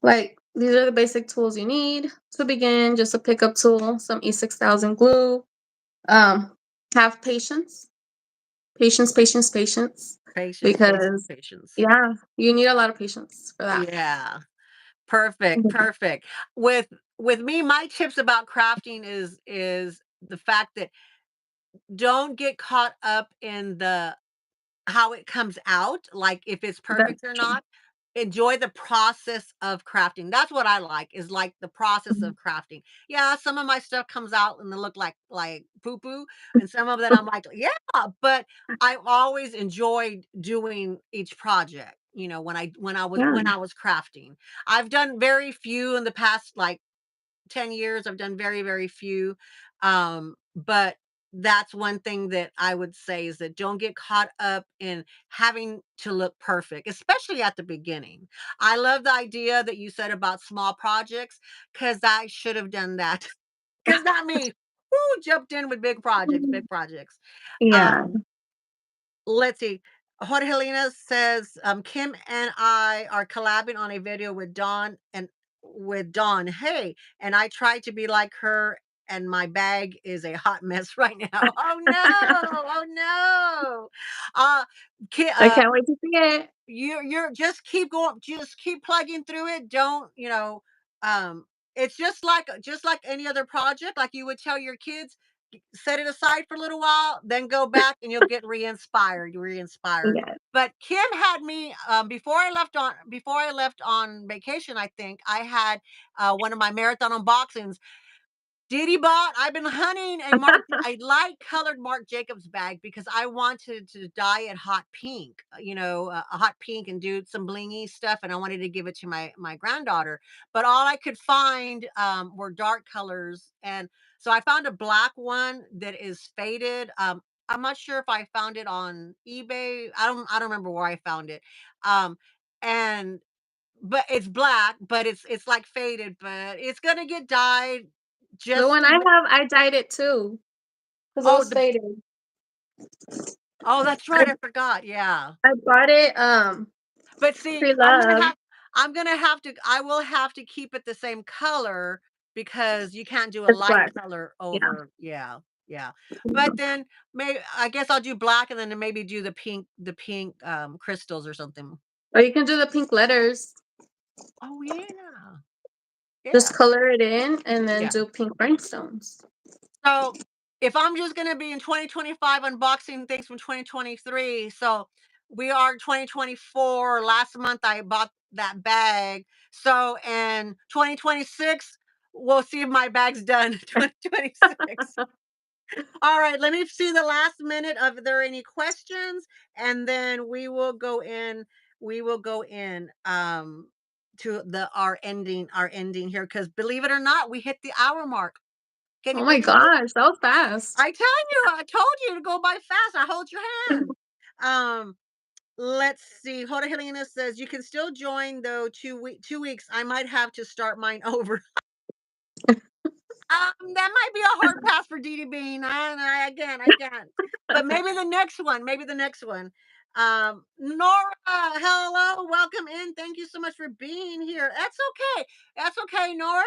Speaker 2: Like these are the basic tools you need to begin, just a pickup tool, some E6000 glue. Um, have patience, patience, patience, patience.
Speaker 1: Patience, patience,
Speaker 2: Because
Speaker 1: patience.
Speaker 2: yeah, you need a lot of patience for that.
Speaker 1: Yeah. Perfect, perfect. With with me, my tips about crafting is the fact that don't get caught up in the how it comes out, like if it's perfect
Speaker 2: That's
Speaker 1: or
Speaker 2: true.
Speaker 1: not. Enjoy the process of crafting. That's what I like, is like the process of
Speaker 2: Mhm.
Speaker 1: crafting. Yeah, some of my stuff comes out and they look like poo poo, and some of them I'm like, yeah, but I always enjoyed doing each project.
Speaker 2: Yeah.
Speaker 1: When I was crafting. I've done very few in the past, like 10 years. I've done very, very few. But that's one thing that I would say, is that don't get caught up in having to look perfect, especially at the beginning. I love the idea that you said about small projects, because I should have done that. Because not me. woo, jumped in with big projects,
Speaker 2: Mhm.
Speaker 1: big projects.
Speaker 2: Yeah.
Speaker 1: Um, let's see. Jorge Helena says, Kim and I are collabing on a video with Dawn and with Dawn. Hey, and I tried to be like her, and my bag is a hot mess right now. Oh no! Oh no! Uh,
Speaker 2: I can't wait to see it.
Speaker 1: you're just keep going, just keep plugging through it. Don't, um it's just like any other project, like you would tell your kids, set it aside for a little while, then go back and you'll get re-inspired.
Speaker 2: Yes.
Speaker 1: But Kim had me, before I left on vacation, I think I had one of my marathon unboxings. Dee Dee bought I've been hunting a light colored Marc Jacobs bag because I wanted to dye it hot pink, a hot pink, and do some blingy stuff, and I wanted to give it to my granddaughter. But all I could find were dark colors, and so I found a black one that is faded. I'm not sure if I found it on eBay. I don't remember where I found it. Um, and but it's black, but it's like faded, but it's gonna get dyed
Speaker 2: The
Speaker 1: just
Speaker 2: one
Speaker 1: to
Speaker 2: I
Speaker 1: ma
Speaker 2: have, I dyed it too because it
Speaker 1: oh,
Speaker 2: was faded.
Speaker 1: that's
Speaker 2: I
Speaker 1: right, I forgot, yeah.
Speaker 2: I bought it,
Speaker 1: But see,
Speaker 2: pre-loved.
Speaker 1: I will have to keep it the same color because you can't do a
Speaker 2: It's
Speaker 1: light
Speaker 2: black.
Speaker 1: color
Speaker 2: Yeah.
Speaker 1: over, yeah, yeah. But then I guess I'll do black and then maybe do the pink, crystals or something.
Speaker 2: Or you can do the pink letters.
Speaker 1: Oh, yeah,
Speaker 2: Just
Speaker 1: yeah,
Speaker 2: color it in and then
Speaker 1: yeah.
Speaker 2: do pink rhinestones.
Speaker 1: So, if I'm just gonna be in 2025 unboxing things from 2023, so we are 2024. Last month I bought that bag. So in 2026, we'll see if my bag's done. 2026. All right, let me see the last minute of there any questions, and then we will go in to the our ending here, because believe it or not, we hit the hour mark. Can
Speaker 2: Oh
Speaker 1: you
Speaker 2: my
Speaker 1: believe it?
Speaker 2: gosh, that was fast.
Speaker 1: I tell you, I told you to go by fast. I hold your hand. Um, let's see. Hoda Helena says you can still join though. 2 weeks. I might have to start mine over. That might be a hard pass for Dee Dee Bean. I can't. But maybe the next one. Maybe the next one. Nora, hello, welcome in. Thank you so much for being here. That's okay. That's okay, Nora.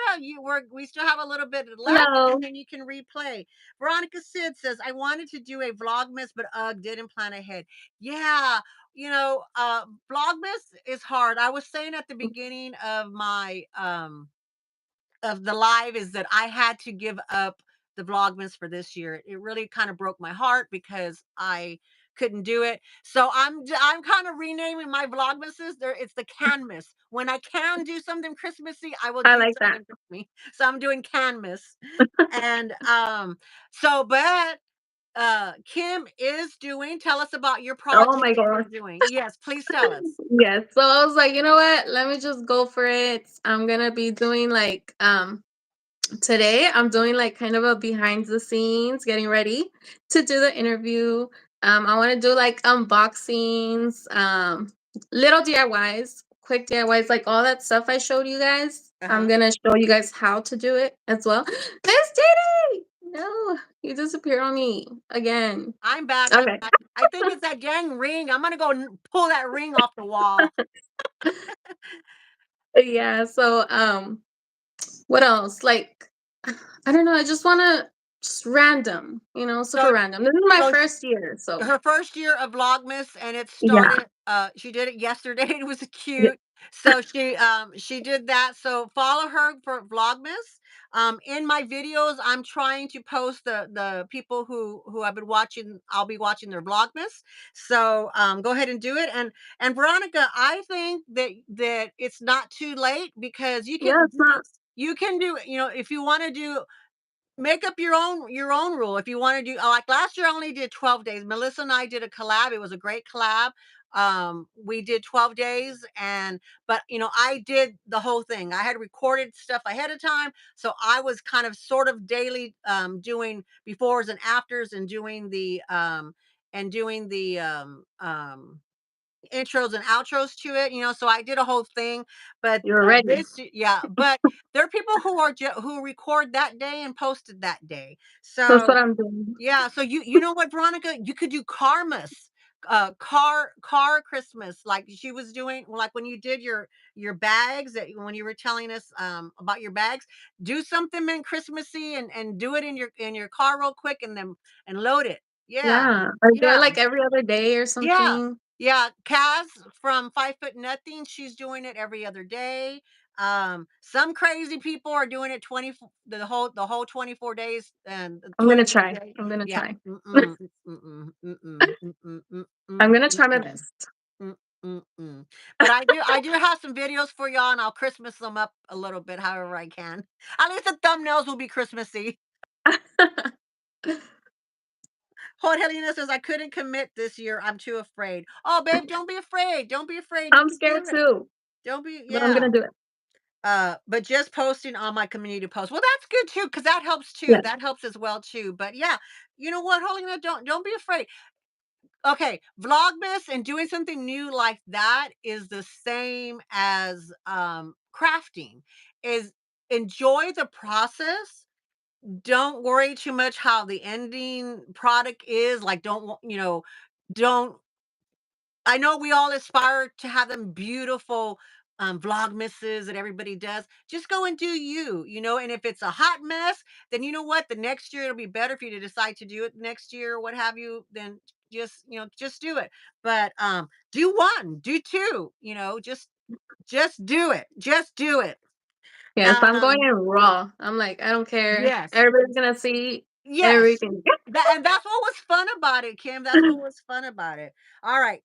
Speaker 1: We still have a little bit left, and
Speaker 2: Hello.
Speaker 1: then you can replay. Veronica Sid says, I wanted to do a vlogmas, but didn't plan ahead. Yeah, vlogmas is hard. I was saying at the beginning of the live is that I had to give up the Vlogmas for this year. It really kind of broke my heart because I couldn't do it. So I'm kind of renaming my Vlogmases. It's the Canmas. When I can do something Christmassy, I will
Speaker 2: I
Speaker 1: do
Speaker 2: like that.
Speaker 1: something Christmassy. So I'm doing Canmas. And but Kim is doing, tell us about your
Speaker 2: Oh
Speaker 1: project
Speaker 2: my
Speaker 1: that you're
Speaker 2: gosh.
Speaker 1: doing. Yes, please tell us.
Speaker 2: Yes. So I was like, you know what? Let me just go for it. I'm gonna be doing like today I'm doing like kind of a behind the scenes, getting ready to do the interview. I want to do like unboxings, little DIYs, quick DIYs, like all that stuff I showed you guys. I'm
Speaker 1: Uh-huh.
Speaker 2: gonna show you guys how to do it as well. Miss Diddy! No, you disappeared on me again.
Speaker 1: I'm back. I'm
Speaker 2: Okay.
Speaker 1: back. I think it's that dang ring. I'm gonna go pull that ring off the wall.
Speaker 2: Yeah, so what else? Like I don't know, I just wanna just random, super
Speaker 1: So,
Speaker 2: random. This is my
Speaker 1: so
Speaker 2: first year, so
Speaker 1: her first year of Vlogmas, and it
Speaker 2: yeah.
Speaker 1: started. She did it yesterday. It was
Speaker 2: Yeah.
Speaker 1: cute. So she did that. So follow her for Vlogmas. In my videos, I'm trying to post the people who I've been watching. I'll be watching their Vlogmas. So go ahead and do it. And Veronica, I think that it's not too late because
Speaker 2: Yeah, it's not.
Speaker 1: you can do, if you want to do, make up your own rule. If you want to do, like last year I only did 12 days. Melissa and I did a collab. It was a great collab. We did 12 days, and but I did the whole thing. I had recorded stuff ahead of time, so I was kind of sort of daily doing befores and afters, and doing the intros and outros to it, so I did a whole thing, but,
Speaker 2: You're ready.
Speaker 1: yeah, but there are people who are who record that day and posted that day.
Speaker 2: That's what
Speaker 1: So,
Speaker 2: I'm doing.
Speaker 1: yeah, so you know what, Veronica? You could do Karmas, car Christmas, like she was doing, like when you did your bags, that when you were telling us about your bags, do something in Christmassy and do it in your car real quick and then and load it. Yeah.
Speaker 2: Yeah, or do it
Speaker 1: Yeah.
Speaker 2: like every other day or
Speaker 1: Yeah.
Speaker 2: something.
Speaker 1: Yeah, Kaz from 5 Foot Nothing, she's doing it every other day. Some crazy people are doing it 24 the whole 24 days and the
Speaker 2: I'm gonna
Speaker 1: 25th
Speaker 2: try.
Speaker 1: day.
Speaker 2: I'm gonna
Speaker 1: Yeah.
Speaker 2: try.
Speaker 1: Mm-mm, mm-mm, mm-mm, mm-mm, mm-mm,
Speaker 2: I'm gonna try my
Speaker 1: mm-mm,
Speaker 2: best.
Speaker 1: mm-mm. But I do have some videos for y'all, and I'll Christmas them up a little bit however I can. At least the thumbnails will be Christmassy. Hold Helena says, I couldn't commit this year. I'm too afraid. Oh, babe, don't be afraid. Don't be afraid. You
Speaker 2: I'm
Speaker 1: can do
Speaker 2: scared
Speaker 1: it.
Speaker 2: too,
Speaker 1: Don't be,
Speaker 2: but I'm
Speaker 1: yeah.
Speaker 2: gonna do it.
Speaker 1: But just posting on my community post. Well, that's good too, because that helps too.
Speaker 2: Yeah,
Speaker 1: That helps as well too. But yeah, you know what, Helena, don't be afraid. Okay, Vlogmas and doing something new like that is the same as crafting. Is enjoy the process. Don't worry too much how the ending product is. Like, don't I know we all aspire to have them beautiful vlogmases that everybody does. Just go and do you. And if it's a hot mess, then you know what? The next year it'll be better for you to decide to do it next year or what have you. Then just do it. But do one, do two. Just do it. Just do it.
Speaker 2: yes, I'm going
Speaker 1: Um,
Speaker 2: in raw. I'm like, I don't care.
Speaker 1: yes,
Speaker 2: Everybody's gonna see
Speaker 1: yes.
Speaker 2: everything.
Speaker 1: And that's what was fun about it, Kim. That's what was fun about it. All right.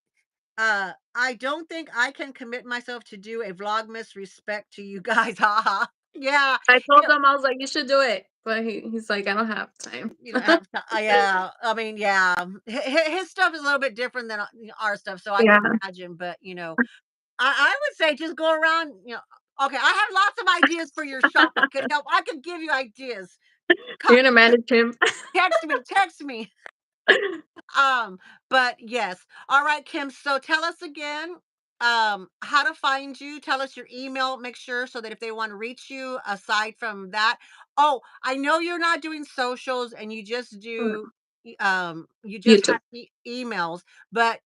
Speaker 1: I don't think I can commit myself to do a Vlogmas respect to you guys. Haha. Yeah,
Speaker 2: I
Speaker 1: you
Speaker 2: told
Speaker 1: know,
Speaker 2: him I was like, "You should do it," but he's like, "I don't have time."
Speaker 1: you don't have to. Yeah, I mean, yeah, his stuff is a little bit different than our stuff, so I
Speaker 2: Yeah,
Speaker 1: can imagine. But I would say just go around. Okay, I have lots of ideas for your shop. I could help. I could give you ideas.
Speaker 2: you're gonna manage him.
Speaker 1: Text me. Text me. Um, but yes. All right, Kim. So tell us again how to find you. Tell us your email, make sure so that if they want to reach you aside from that. Oh, I know you're not doing socials and you just do
Speaker 2: Mm,
Speaker 1: you just
Speaker 2: YouTube.
Speaker 1: have emails, but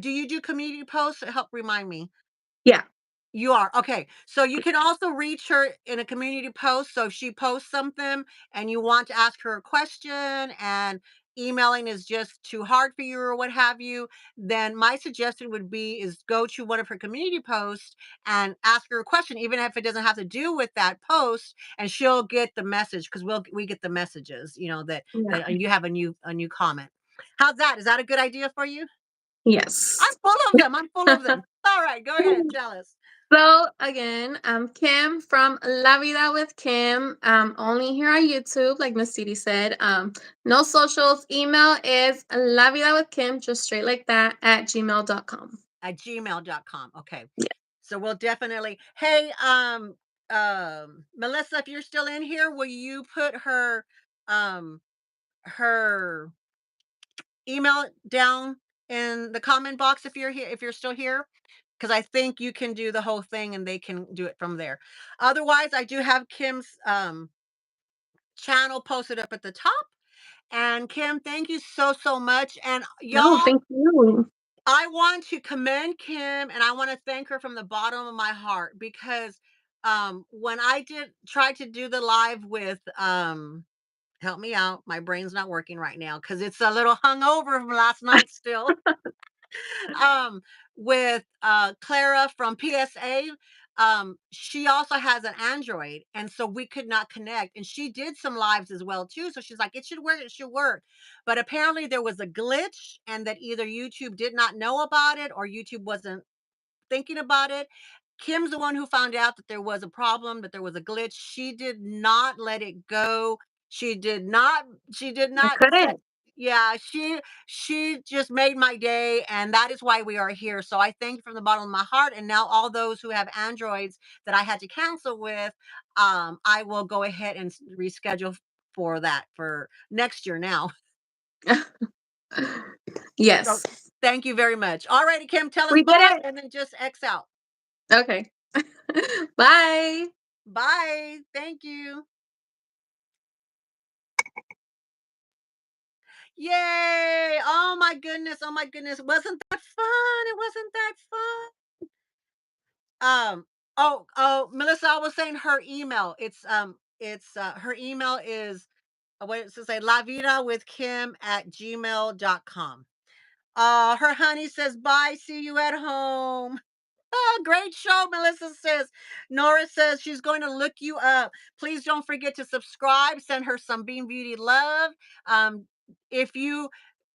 Speaker 1: do you do community posts? Help remind me.
Speaker 2: Yeah.
Speaker 1: You are, okay. So you can also reach her in a community post. So if she posts something and you want to ask her a question and emailing is just too hard for you or what have you, then my suggestion would be is go to one of her community posts and ask her a question, even if it doesn't have to do with that post, and she'll get the message because we get the messages, that
Speaker 2: Yeah.
Speaker 1: you have a new comment. How's that? Is that a good idea for you? I'm
Speaker 2: Yes.
Speaker 1: full of them. I'm full of them. All right, go ahead and tell us.
Speaker 2: So again, I'm Kim from La Vida with Kim. Only here on YouTube, like Miss Dee said. No socials. Email is La Vida with Kim, just straight like that at gmail.com.
Speaker 1: At gmail.com. Okay.
Speaker 2: Yeah.
Speaker 1: So we'll definitely, hey, Melissa, if you're still in here, will you put um her email down in the comment box if you're here, if you're still here? Because I think you can do the whole thing and they can do it from there. Otherwise, I do have Kim's channel posted up at the top. And Kim, thank you so much. And
Speaker 2: No,
Speaker 1: y'all,
Speaker 2: thank you.
Speaker 1: I want to commend Kim and I want to thank her from the bottom of my heart because when I did try to do the live with help me out, my brain's not working right now cuz it's a little hungover from last night still. um with Clara from PSA. She also has an Android, and so we could not connect. And she did some lives as well too. So she's like, it should work, it should work. But apparently there was a glitch, and that either YouTube did not know about it or YouTube wasn't thinking about it. Kim's the one who found out that there was a problem, that there was a glitch. She did not let it go. She did not
Speaker 2: I
Speaker 1: say,
Speaker 2: couldn't.
Speaker 1: yeah, she just made my day, and that is why we are here. So I thank you from the bottom of my heart. And now all those who have Androids that I had to cancel with, I will go ahead and reschedule for that for next year now. So
Speaker 2: Yes.
Speaker 1: Thank you very much. All righty, Kim, tell us
Speaker 2: We did
Speaker 1: bye
Speaker 2: it.
Speaker 1: and then just X out.
Speaker 2: Okay. Bye.
Speaker 1: Bye. Thank you. Yay! Oh my goodness. Oh my goodness. Wasn't that fun? It wasn't that fun. Melissa, I was saying her email. It's her email is what it says say La Vida with Kim at gmail.com. Her honey says bye, see you at home. Oh, great show, Melissa says. Nora says she's going to look you up. Please don't forget to subscribe. Send her some Bean Beauty love. Um, if you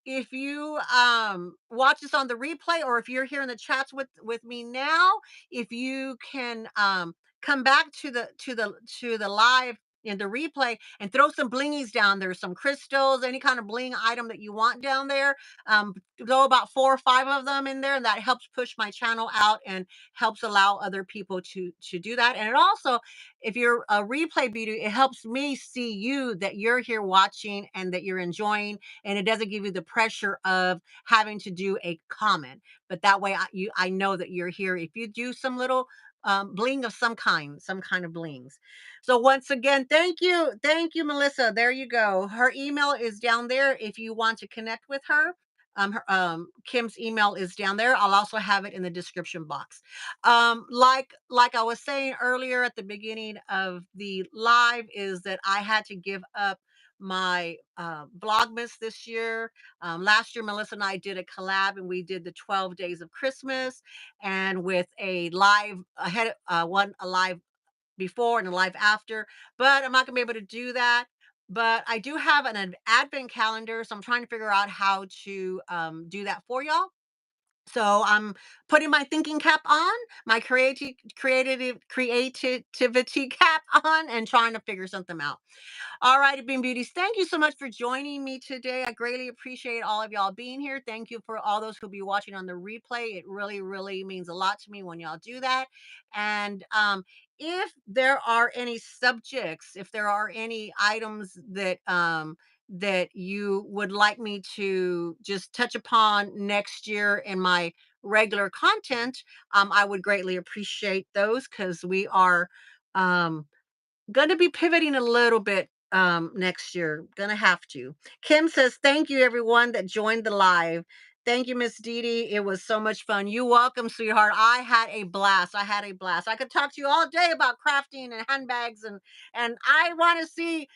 Speaker 1: watch this on the replay, or if you're here in the chats with me now, if you can come back to the live in the replay and throw some blingies down there, some crystals, any kind of bling item that you want down there. Throw about 4 or 5 of them in there, and that helps push my channel out and helps allow other people to do that. And it also, if you're a replay beauty, it helps me see you, that you're here watching and that you're enjoying, and it doesn't give you the pressure of having to do a comment. But that way I know that you're here if you do some little bling of some kind of blings. So once again, thank you, Melissa. There you go. Her email is down there if you want to connect with her. Kim's email is down there. I'll also have it in the description box. Like I was saying earlier at the beginning of the live, is that I had to give up my Vlogmas this year. Last year, Melissa and I did a collab, and we did the 12 days of Christmas, and with a live ahead, one a live before and a live after. But I'm not gonna be able to do that. But I do have an advent calendar, so I'm trying to figure out how to do that for y'all. So I'm putting my thinking cap on, my creativity cap on, and trying to figure something out. All righty, Bean Beauties. Thank you so much for joining me today. I greatly appreciate all of y'all being here. Thank you for all those who'll be watching on the replay. It really, really means a lot to me when y'all do that. And if there are any subjects, if there are any items that you would like me to just touch upon next year in my regular content, I would greatly appreciate those, because we are um gonna be pivoting a little bit next year. Gonna have to. Kim says, thank you everyone that joined the live. Thank you, Miss Dee Dee. It was so much fun. You welcome, sweetheart. I had a blast. I had a blast. I could talk to you all day about crafting and handbags, and I want to see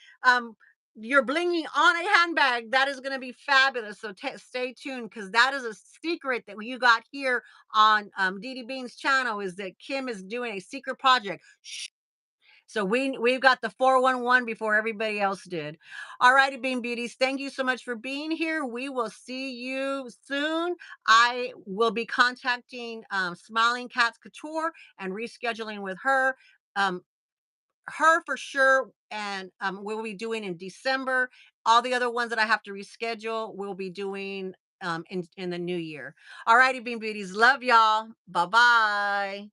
Speaker 1: your blinging on a handbag. That is going to be fabulous. So stay tuned, because that is a secret that you got here on Dee Dee Bean's channel, is that Kim is doing a secret project. Shh. So we've got the 411 before everybody else did. All righty, Bean Beauties. Thank you so much for being here. We will see you soon. I will be contacting Smiling Cats Couture and rescheduling with her. Um, her for sure, and we'll be doing in December. All the other ones that I have to reschedule, we'll be doing in the new year. All righty, Bean Beauties. Love y'all. Bye bye.